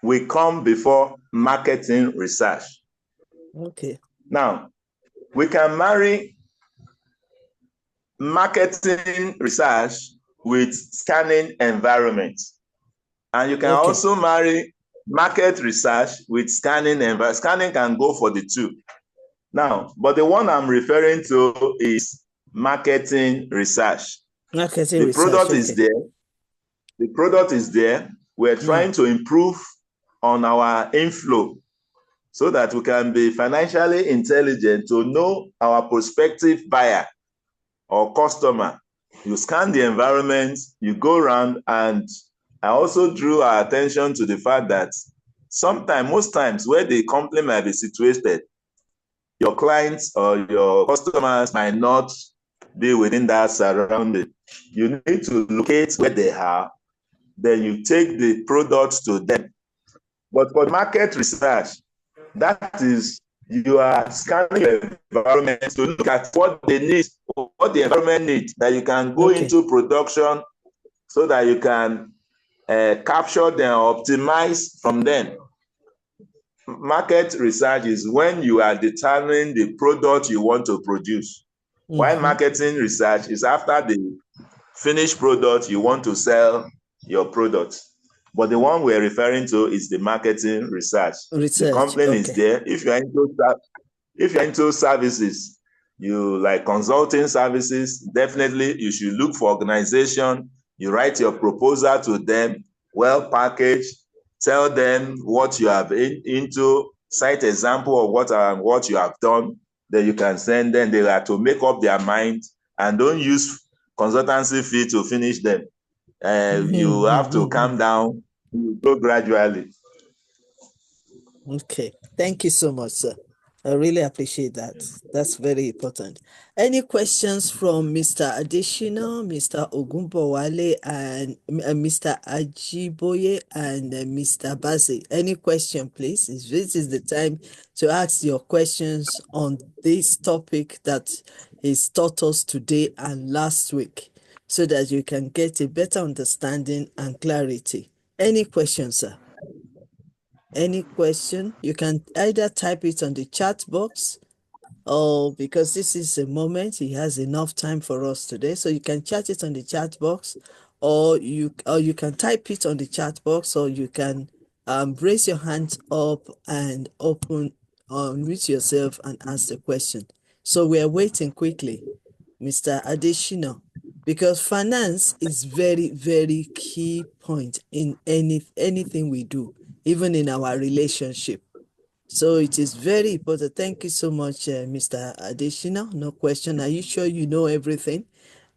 will come before marketing research. Okay. Now, we can marry marketing research with scanning environment. And you can Okay. also marry market research with scanning environment. Scanning can go for the two. Now, but the one I'm referring to is marketing research. Marketing The research. product is Okay. there. The product is there. We're trying to improve on our inflow so that we can be financially intelligent to know our prospective buyer or customer. You scan the environment, you go around, and I also drew our attention to the fact that most times where the company might be situated, your clients or your customers might not be within that surrounding. You need to locate where they are, then you take the products to them. But for market research, that is, you are scanning your environment to look at what they need, what the environment needs, that you can go Okay. into production so that you can capture them, optimize from them. Market research is when you are determining the product you want to produce. While marketing research is after the finished product you want to sell your product. But the one we're referring to is the marketing research. The Research. complaint is Okay. there. If you're into services, you like consulting services, definitely you should look for organization. You write your proposal to them, well packaged, tell them what you have into, cite example of what you have done. Then you can send them. They have to make up their mind, and don't use consultancy fee to finish them. You have to calm down. You go gradually. Okay. Thank you so much, sir. I really appreciate that. That's very important. Any questions from Mr. Additional, Mr. Ogunbowale, and Mr. Ajiboye and Mr. Basi? Any question, please? This is the time to ask your questions on this topic that is taught us today and last week, so that you can get a better understanding and clarity. Any questions, sir? Any question? You can either type it on the chat box, or because this is a moment, he has enough time for us today. So you can chat it on the chat box, or you can type it on the chat box, or you can raise your hands up and unmute yourself and ask the question. So we are waiting quickly, Mr. Adeshina, because finance is very, very key point in anything we do, even in our relationship. So it is very important. Thank you so much, Mr. Adeshina. No question. Are you sure you know everything?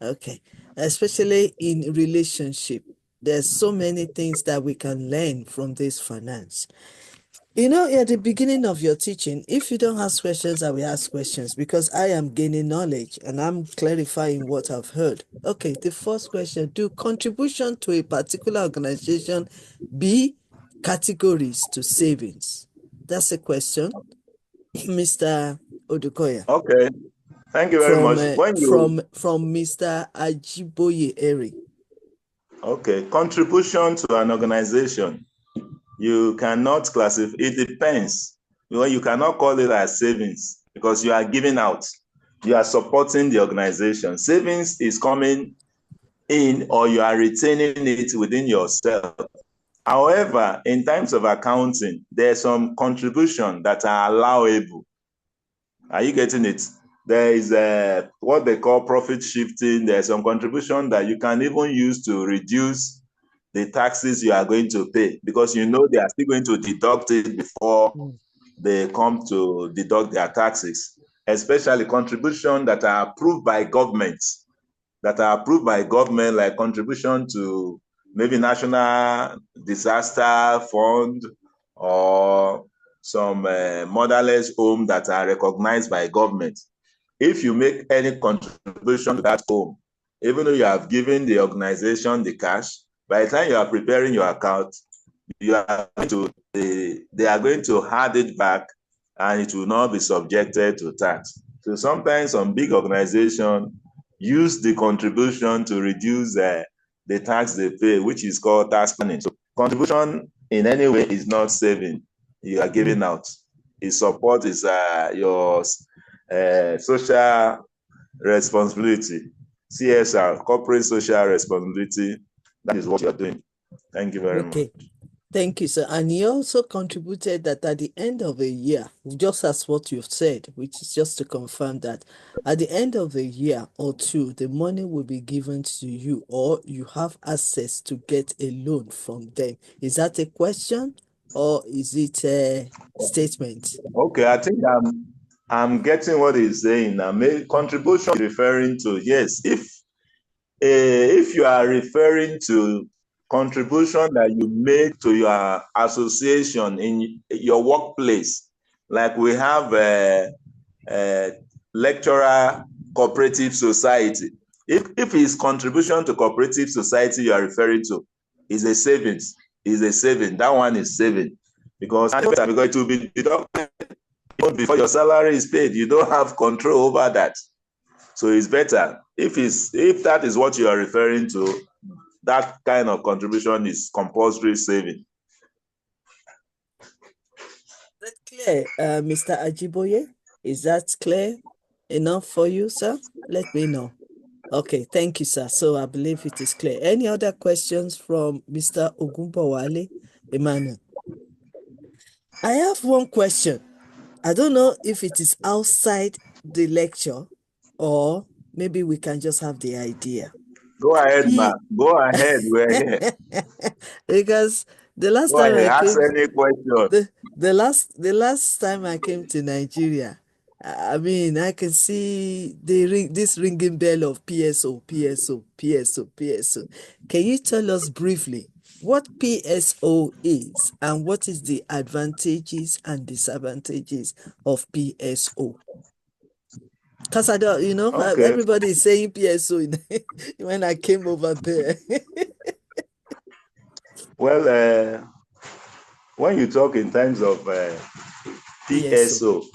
Okay. Especially in relationship, there's so many things that we can learn from this finance. You know, at the beginning of your teaching, if you don't ask questions, I will ask questions because I am gaining knowledge and I'm clarifying what I've heard. Okay, the first question, do contribution to a particular organization be categories to savings? That's a question, Mr. Odukoya, Okay, thank you very from much. uh, When you from from Mr. Ajiboye Eri. okay, contribution to an organization, you cannot classify. It depends. You cannot call it as savings because you are giving out. You are supporting the organization. Savings is coming in, or you are retaining it within yourself. However, in terms of accounting, there's some contribution that are allowable. Are you getting it? There is what they call profit shifting. There's some contribution that you can even use to reduce the taxes you are going to pay, because you know they are still going to deduct it before Mm. they come to deduct their taxes, especially contribution that are approved by governments, like contribution to maybe national disaster fund, or some motherless home that are recognized by government. If you make any contribution to that home, even though you have given the organization the cash, by the time you are preparing your account, you are going to they are going to add it back, and it will not be subjected to tax. So sometimes some big organization use the contribution to reduce the tax they pay, which is called tax planning. So contribution in any way is not saving. You are Mm. giving out. Its support is your social responsibility, CSR, corporate social responsibility. That is what you are doing. Thank you very much. Okay. Thank you, sir. And he also contributed that at the end of the year, just as what you've said, which is just to confirm that at the end of the year or two, the money will be given to you, or you have access to get a loan from them. Is that a question or is it a statement? Okay, I think I'm getting what he's saying now. Contribution is referring to, yes, if you are referring to contribution that you make to your association in your workplace, like we have a lecturer cooperative society. If his contribution to cooperative society you are referring to is a savings, that one is saving, because it will be deducted before your salary is paid. You don't have control over that. So it's better if that is what you are referring to, that kind of contribution is compulsory saving. Is that clear, Mr. Ajiboye? Is that clear enough for you, sir? Let me know. Okay, thank you, sir. So I believe it is clear. Any other questions from Mr. Ogunbowale Emmanuel? I have one question. I don't know if it is outside the lecture, or maybe we can just have the idea. Go ahead, ma. P Go ahead. We're here. because the last Go time ahead. I Ask came any question. the last time I came to Nigeria, I mean, I can see this ringing bell of PSO, PSO, PSO, PSO. Can you tell us briefly what PSO is and what is the advantages and disadvantages of PSO. Because I don't, Okay. everybody is saying PSO when I came over there. Well, when you talk in terms of PSO. PSO,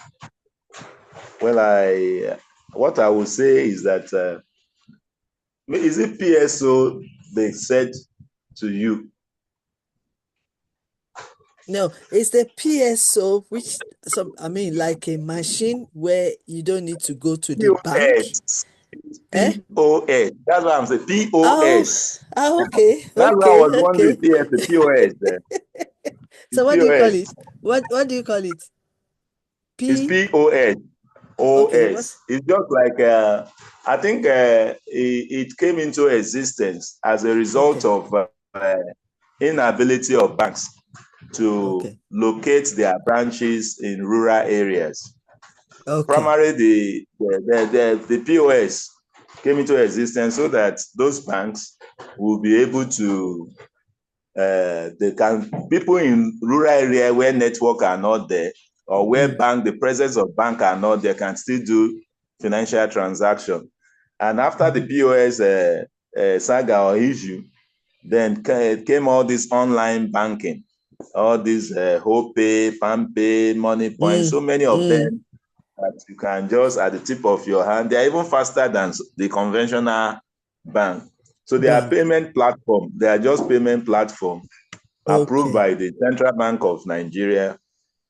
well, what I would say is that is it PSO they said to you? No, it's the PSO, which like a machine where you don't need to go to the bank. POS. Eh? POS. That's what I'm saying. Oh, POS. okay, That's what I okay, was wondering. okay. PS, the POS. The So what do you call POS. it? What do you call it? It's P. POS. Okay, what? OS. It's just like I think it came into existence as a result Okay, of inability of banks to okay, locate their branches in rural areas. okay. Primarily, the POS came into existence so that those banks will be able to they can people in rural area where network are not there or where Mm, the presence of bank are not there can still do financial transaction. And after the mm-hmm, POS saga or issue, then came all this online banking, all these Pay, PalmPay, Money Point, mm, so many of mm, them that you can just at the tip of your hand. They are even faster than the conventional bank. So they are bank. payment platform. They are just payment platform approved Okay. by the Central Bank of Nigeria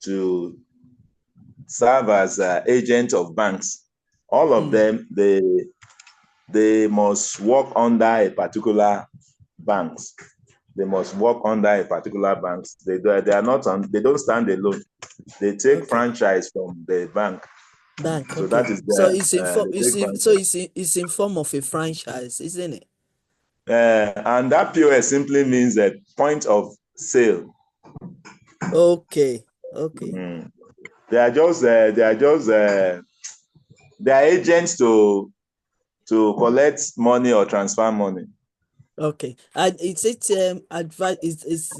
to serve as agents of banks. All of Mm, them, they must work under a particular banks. They must work under a particular banks. They are not on. They don't stand alone. They take okay. franchise from the bank. Bank. So that Okay. is So their they take franchise. it's in form of a franchise, isn't it? And that POS simply means that point of sale. Okay. Okay. Mm. They are agents to collect money or transfer money. Okay. And is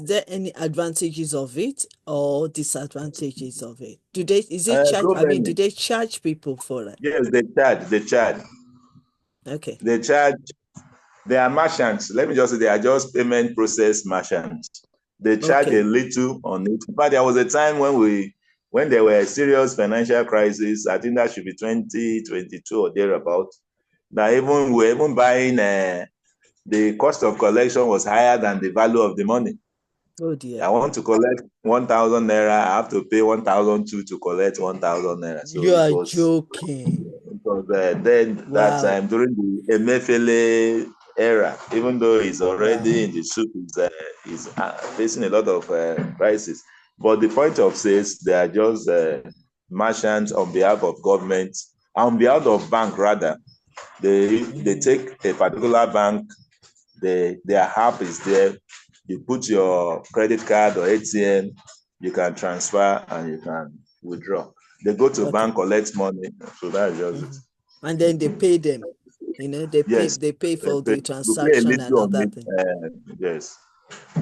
there any advantages of it or disadvantages of it? So Do many. they charge people for it? Yes, they charge. They charge. Okay. They charge. They are merchants. Let me just say they are just payment process merchants. They charge a Okay. little on it. But there was a time when there were a serious financial crisis. I think that should be 2022 or thereabout. That even we were even buying the cost of collection was higher than the value of the money. Oh I dear. want to collect 1,000 naira. I have to pay 1,002 to collect 1,000 naira. So You are joking. it was then that Wow. time during the Emefiele era, even though he's Wow. already in the soup, he's facing a lot of crisis. But the point of sales, they are just merchants on behalf of government, on behalf of bank rather. They Mm, take a particular bank, their app is there. You put your credit card or ATM, you can transfer and you can withdraw. They go to okay. bank, collect money. So that's just it. Mhm. And then they pay them. Yes, They pay for the you pay a transaction and little on other it. thing. Yes.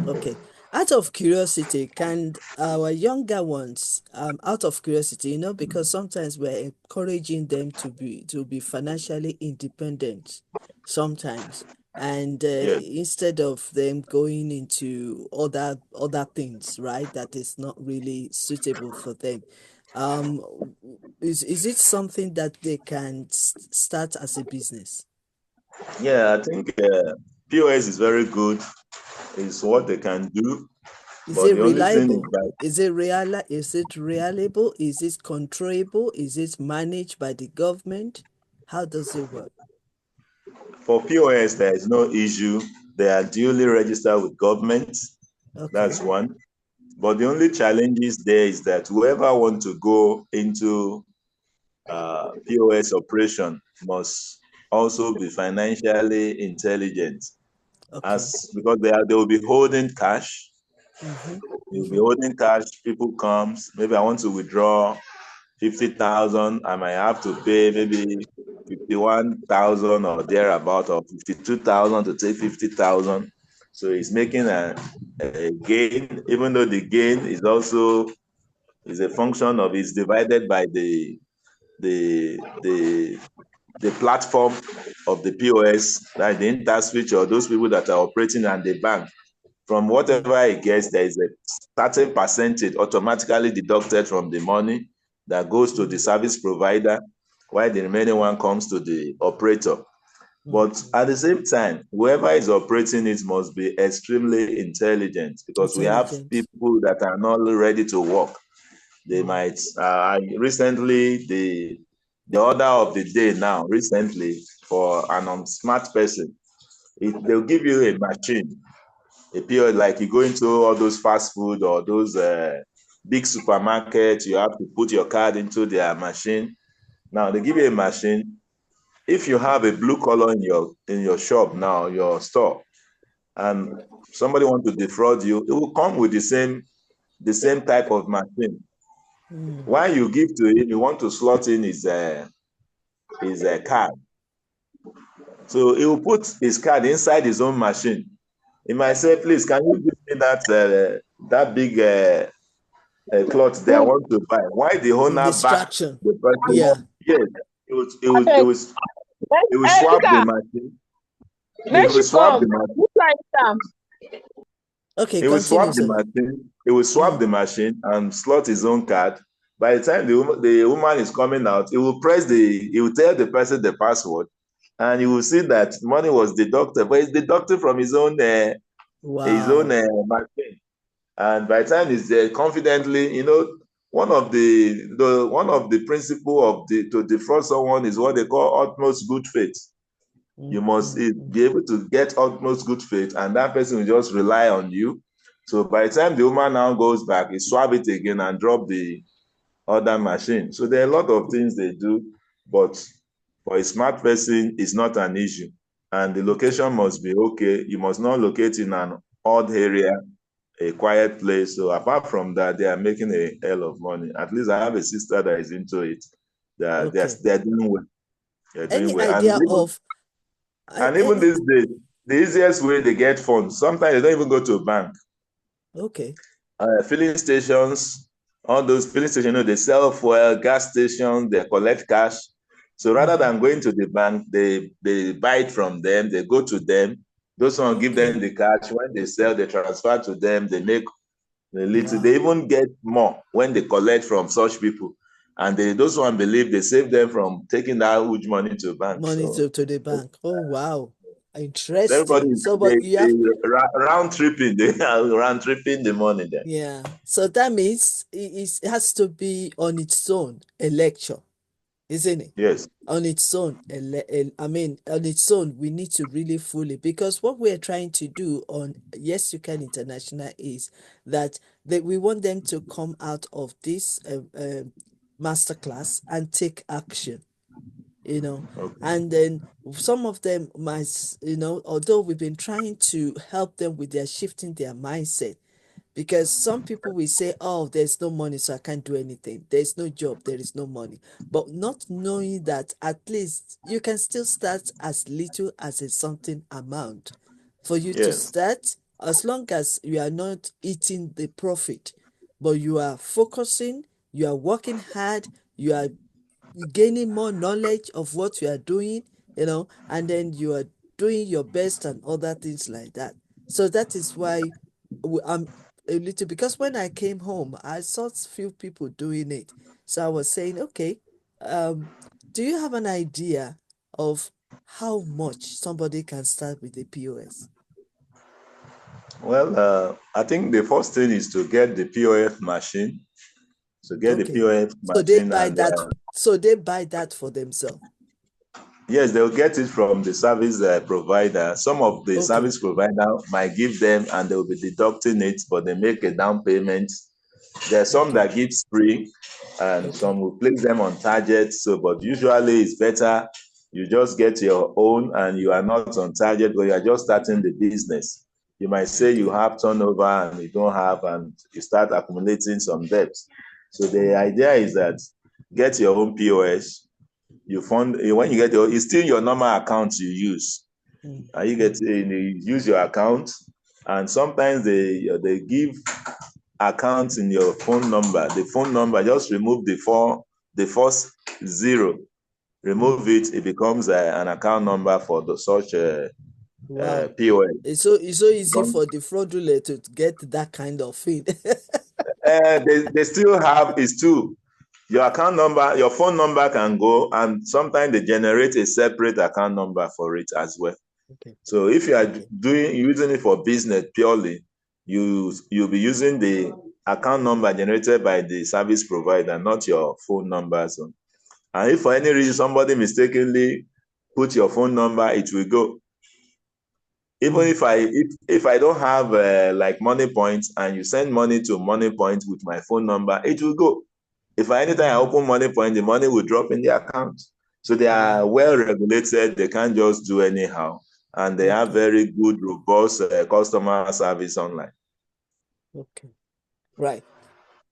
Okay. Out of curiosity, can our younger ones, out of curiosity, because sometimes we're encouraging them to be financially independent sometimes. And Yes. instead of them going into other things, right, that is not really suitable for them. Um, is it something that they can start as a business? Yeah, I think POS is very good. It's what they can do. Is But it the only thing is reliable? that Is it reliable? Is it controllable? Is it managed by the government? How does it work? for POS, there is no issue. They are duly registered with government. That's Okay. one. But the only challenge is there is that whoever want to go into POS operation must also be financially intelligent, Okay. as because they will be holding cash. Mm-hmm. You'll be Mm-hmm. holding cash. People comes. Maybe I want to withdraw 50,000. I might have to pay maybe 51,000 or thereabout, or 52,000 to take 50,000. So he's making a gain, even though the gain is also is a function of is divided by the platform of the POS, like the interswitch or those people that are operating and the bank. From whatever he gets, there is a certain percentage automatically deducted from the money that goes to the service provider, while the remaining one comes to the operator. But at the same time, whoever is operating it must be extremely intelligent, because we have people that are not ready to work. They might, recently, the order of the day now, recently, for an smart person, they'll give you a machine, a period like you go into all those fast food or those big supermarkets, you have to put your card into their machine. Now they give you a machine. If you have a blue color in your shop now, your store, and somebody want to defraud you, it will come with the same type of machine. While you give to him, you want to slot in his card. So he will put his card inside his own machine. He might say, please, can you give me that big cloth that I want to buy? Why the owner back Distraction. the person? Yeah. Yes, it will swap the machine. It will swap the machine. Okay, It will continue, swap the sir. machine. It will swap the machine and slot his own card. By the time the woman is coming out, he will tell the person the password, and you will see that money was deducted, but it's deducted from his own machine. And by the time he's there, confidently, one of the principle of to defraud someone is what they call utmost good faith. You must be able to get utmost good faith, and that person will just rely on you. So by the time the woman now goes back, he swap it again and drop the other machine. So there are a lot of things they do, but for a smart person, it's not an issue. And the location must be okay. You must not locate in an odd area, a quiet place. So apart from that, they are making a hell of money. At least I have a sister that is into it. They're doing well. They're doing Any well. idea of Even these days, the easiest way they get funds, sometimes they don't even go to a bank. Okay. Filling stations, all those filling stations, they sell fuel, gas stations, they collect cash. So rather than going to the bank, they buy it from them, they go to them. Those ones give them the cash. When they sell, they transfer to them, they make a little. They even get more when they collect from such people. And those ones believe they save them from taking that huge money to bank. To the bank. Oh, wow. Interesting. Everybody, So, but you have round tripping, they are round tripping the money there. Yeah. So that means it has to be on its own a lecture, isn't it? Yes. On its own, I mean, on its own, we need to really fully, because what we're trying to do on Yes You Can International is that we want them to come out of this masterclass and take action, and then some of them might, although we've been trying to help them with their shifting their mindset, because some people will say, oh, there's no money, so I can't do anything. There's no job, there is no money. But not knowing that at least you can still start as little as a something amount for you to start, as long as you are not eating the profit, but you are focusing, you are working hard, you are gaining more knowledge of what you are doing, and then you are doing your best and other things like that. So that is why I'm a little, because when I came home, I saw few people doing it. So I was saying, okay, do you have an idea of how much somebody can start with the POS? Well, I think the first thing is to get the POF machine. So get the Okay. POF So they machine, buy and that. So they buy that for themselves. yes, they'll get it from the service provider. Some of the service provider might give them, and they'll be deducting it, but they make a down payment. There are some that gives free, and some will place them on target. So, but usually it's better you just get your own, and you are not on target, but you are just starting the business. You might say you have turnover and you don't have, and you start accumulating some debts. So the idea is that get your own POS. You fund when you get it's still your normal account you use. And you use your account. And sometimes they give accounts in your phone number. The phone number, just remove the first zero, remove it. It becomes an account number for the such Wow. POS. It's so easy for the fraudulent to get that kind of thing. They still have is two. Your account number, your phone number can go, and sometimes they generate a separate account number for it as well. Okay. So if you are Okay. using it for business purely, you'll be using the account number generated by the service provider, not your phone number. So, and if for any reason somebody mistakenly put your phone number, it will go. Even Mm. if I don't have like money points, and you send money to money point with my phone number, it will go. If anytime I open money point, the money will drop in the account. So they are Wow. well regulated. They can't just do anyhow, and they have Okay. very good, robust customer service online. Okay. Right.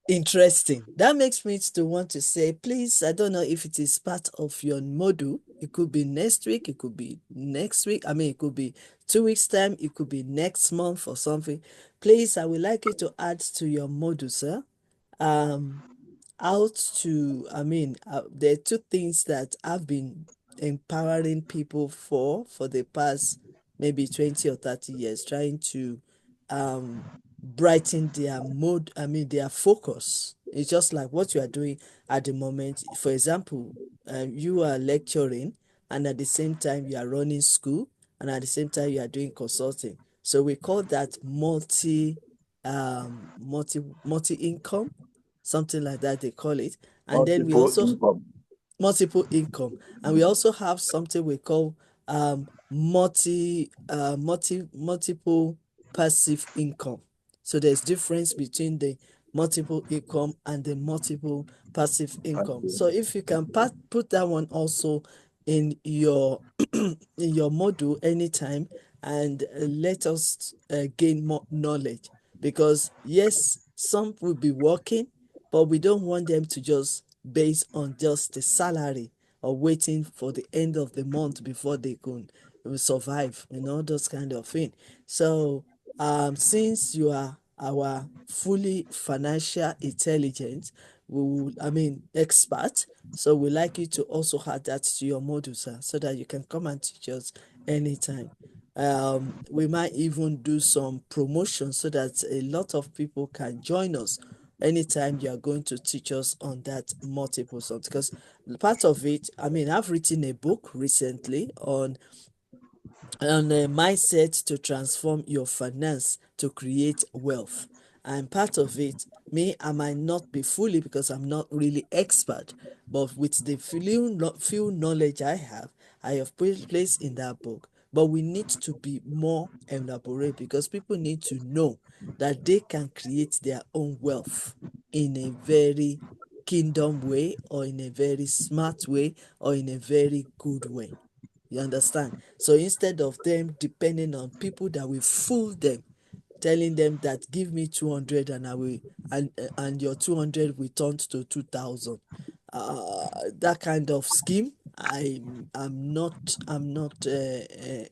Interesting. That makes me to want to say, please, I don't know if it is part of your module. It could be next week, it could be next week. I mean, it could be 2 weeks' time, it could be next month or something. Please, I would like you to add to your module, sir. Um, out to, I mean, there are two things that I've been empowering people for the past maybe 20 or 30 years, trying to um brighten their mood, I mean their focus. It's just like what you are doing at the moment. For example, you are lecturing, and at the same time you are running school, and at the same time you are doing consulting. So we call that multi income, something like that they call it. And then we Multiple also income. multiple income, and we also have something we call multiple passive income. So there's difference between the multiple income and the multiple passive income. So if you can put that one also in your in your module anytime, and let us gain more knowledge, because yes, some will be working, but we don't want them to just base on just the salary, or waiting for the end of the month before they can survive, those kind of thing. So since you are our fully financial intelligence, I mean expert, so we like you to also add that to your module, sir, so that you can come and teach us anytime. We might even do some promotion so that a lot of people can join us anytime you are going to teach us on that multiple subject. Because part of it, I mean, I've written a book recently on a mindset to transform your finance to create wealth. And part of it, me, I might not be fully, because I'm not really expert, but with the few knowledge I have placed in that book. But we need to be more elaborate, because people need to know that they can create their own wealth in a very kingdom way, or in a very smart way, or in a very good way. You understand? So instead of them depending on people that will fool them, telling them that give me 200 and I will, and your 200 will turn to 2,000. That kind of scheme, I'm not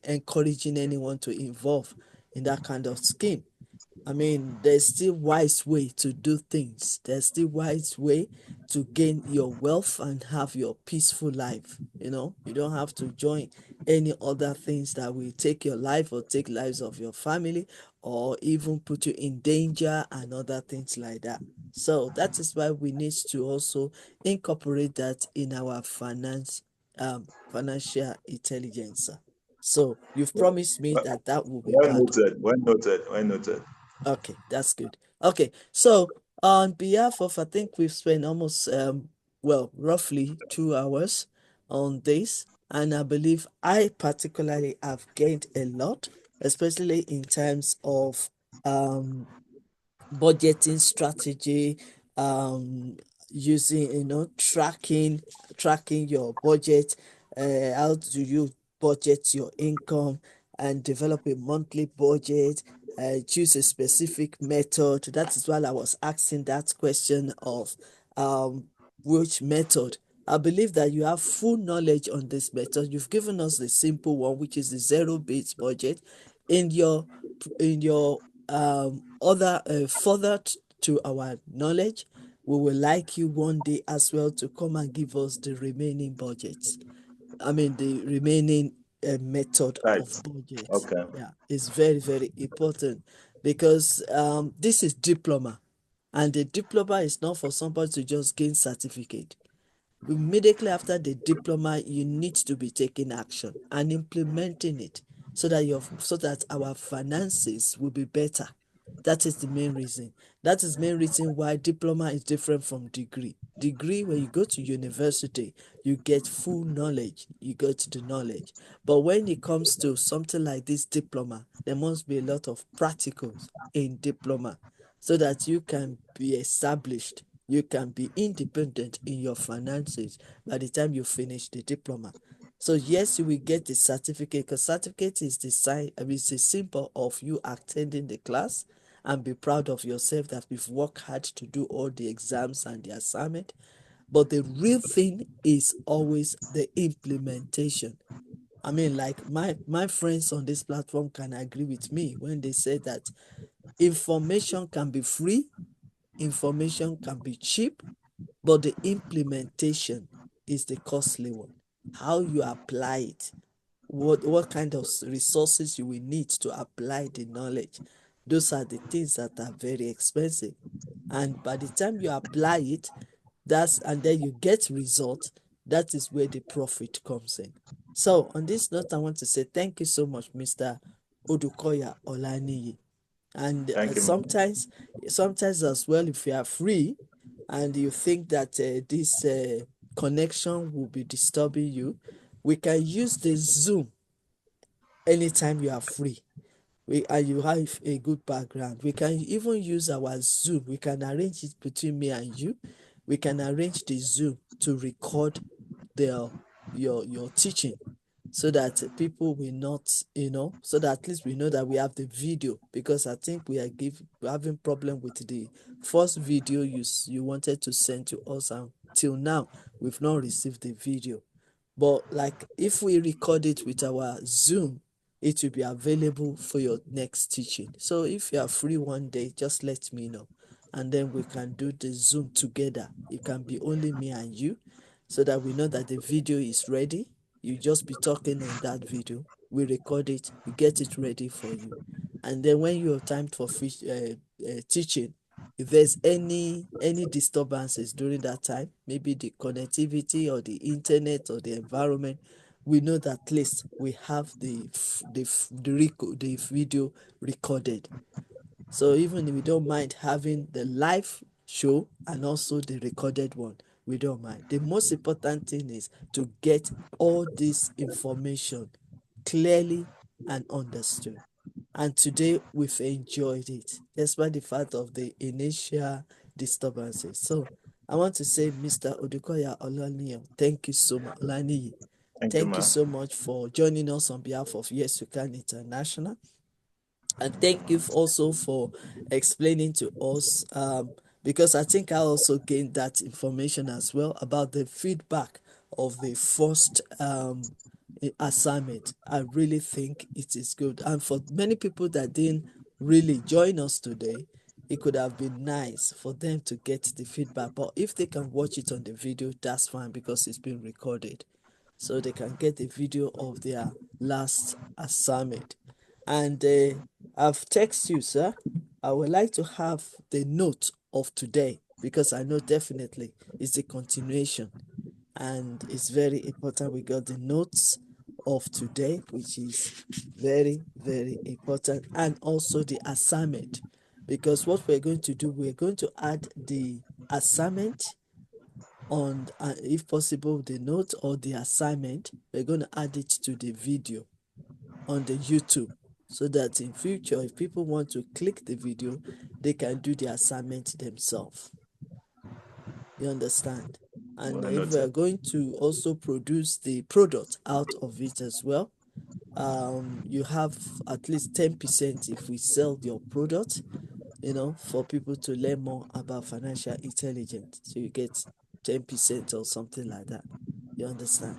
encouraging anyone to involve in that kind of scheme. I mean, there's still wise way to do things. There's still wise way to gain your wealth and have your peaceful life. You don't have to join any other things that will take your life, or take lives of your family, or even put you in danger and other things like that. So that is why we need to also incorporate that in our financial intelligence. So you've promised me that that will be Well part of. noted. Well noted. Well noted. Okay, that's good. Okay, so on behalf of, I think we've spent almost well, roughly 2 hours on this, and I believe I particularly have gained a lot, especially in terms of um budgeting strategy, um using, tracking your budget. How do you budget your income, and develop a monthly budget, choose a specific method. That is why I was asking that question of which method. I believe that you have full knowledge on this method. You've given us the simple one, which is the zero-based budget. in your other further to our knowledge, we would like you one day as well to come and give us the remaining budgets. I mean, the remaining method Right. of budget. Okay. Yeah, it's very, very important because this is diploma, and the diploma is not for somebody to just gain certificate. Immediately after the diploma, you need to be taking action and implementing it so that our finances will be better. That is the main reason. That is the main reason why diploma is different from degree. Degree, when you go to university, you get full knowledge, you get the knowledge. But when it comes to something like this diploma, there must be a lot of practicals in diploma so that you can be established, you can be independent in your finances by the time you finish the diploma. So yes, you will get the certificate because certificate is the sign, I mean, it's a symbol of you attending the class and be proud of yourself that we've worked hard to do all the exams and the assignment. But the real thing is always the implementation. I mean, like my friends on this platform can agree with me when they say that information can be free, information can be cheap, but the implementation is the costly one. How you apply it, what kind of resources you will need to apply the knowledge. Those are the things that are very expensive. And by the time you apply it, and then you get results, that is where the profit comes in. So on this note, I want to say thank you so much, Mr. Odukoya Olaniyi. And Thank you. sometimes as well, if you are free and you think that this connection will be disturbing you, we can use the Zoom anytime you are free. And you have a good background. We can even use our Zoom. We can arrange it between me and you. We can arrange the Zoom to record the your teaching so that people will not, so that at least we know that we have the video, because I think we're having problem with the first video you wanted to send to us, and till now we've not received the video. But like if we record it with our Zoom, it will be available for your next teaching. So if you are free one day, just let me know, and then we can do the Zoom together. It can be only me and you, so that we know that the video is ready. You just be talking in that video. We record it, we get it ready for you. And then when you have time for teaching, if there's any disturbances during that time, maybe the connectivity or the internet or the environment, we know that at least we have the video recorded. So even if we don't mind having the live show and also the recorded one, we don't mind. The most important thing is to get all this information clearly and understood. And today we've enjoyed it, despite the fact of the initial disturbances. So I want to say, Mr. Odukoya Olaniyi, thank you so much. Olaniyi, Thank you, thank you ma. so much for joining us on behalf of YYCI International. And thank you also for explaining to us, because I think I also gained that information as well about the feedback of the first assignment. I really think it is good. And for many people that didn't really join us today, it could have been nice for them to get the feedback. But if they can watch it on the video, that's fine because it's been recorded. So they can get the video of their last assignment. And I've texted you, sir. I would like to have the note of today because I know definitely it's the continuation, and it's very important we got the notes of today, which is very, very important, and also the assignment, because what we're going to do, we're going to add the assignment on, if possible, the note or the assignment, we're going to add it to the video on the YouTube, so that in future, if people want to click the video, they can do the assignment themselves. You understand? And Well if we're noted. going to also produce the product out of it as well, you have at least 10% if we sell your product, for people to learn more about financial intelligence. So you get 10% or something like that. You understand?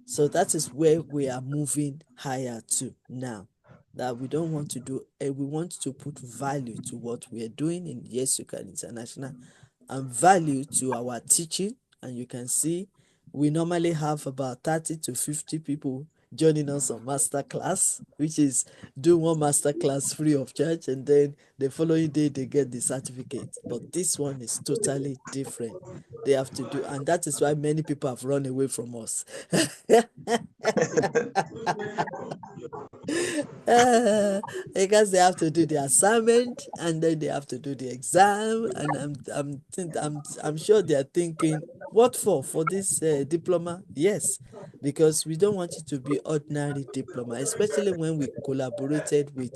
So that is where we are moving higher to now. that we don't want to do, and we want to put value to what we are doing in YYCI International and value to our teaching. And you can see we normally have about 30 to 50 people joining us on masterclass, which is do one masterclass free of charge, and then the following day they get the certificate. But this one is totally different. They have to do, and that is why many people have run away from us. Because they have to do the assignment and then they have to do the exam, and I'm sure they are thinking, what for? For this diploma? Yes, because we don't want it to be ordinary diploma, especially when we collaborated with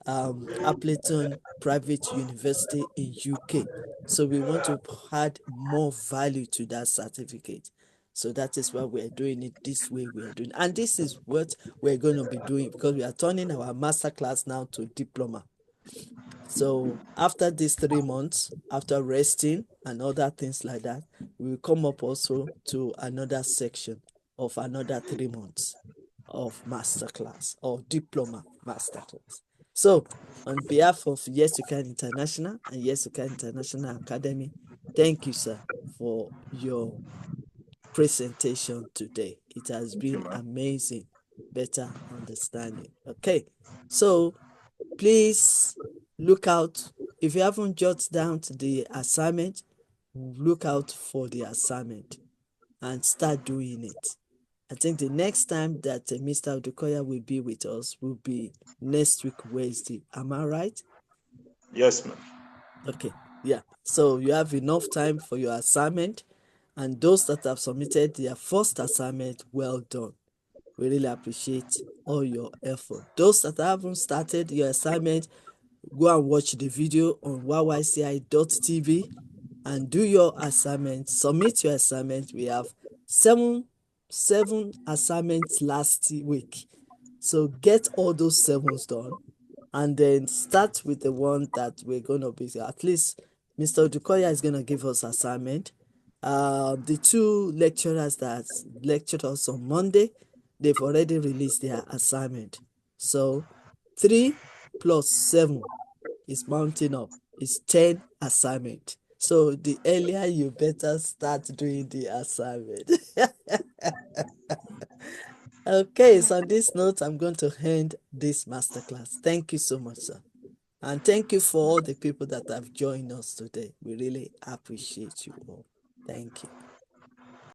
Appleton Private University in UK. So we want to add more value to that certificate. So that is why we're doing it this way we're doing. And this is what we're going to be doing, because we are turning our master class now to diploma. So after these 3 months, after resting and other things like that, we will come up also to another section of another 3 months of masterclass or diploma masterclass. So on behalf of YYCI International and YYCI International Academy, thank you, sir, for your presentation today. It has Thank you, been man. amazing, better understanding. Okay, so please look out. If you haven't jotted down the assignment, look out for the assignment and start doing it. I think the next time that Mr. Odukoya will be with us will be next week, Wednesday. Am I right? Yes, ma'am. Okay, yeah. So you have enough time for your assignment, and those that have submitted their first assignment, well done. We really appreciate all your effort. Those that haven't started your assignment, go and watch the video on YYCI.tv and do your assignment. Submit your assignment. We have seven assignments last week. So get all those 7s done and then start with the one that we're going to be, at least Mr. Odukoya is going to give us assignment. The 2 lecturers that lectured us on Monday, they've already released their assignment. So 3 plus 7 is mounting up. It's 10 assignment. So the earlier you better start doing the assignment. Okay, so on this note, I'm going to end this masterclass. Thank you so much, sir. And thank you for all the people that have joined us today. We really appreciate you all. Thank you.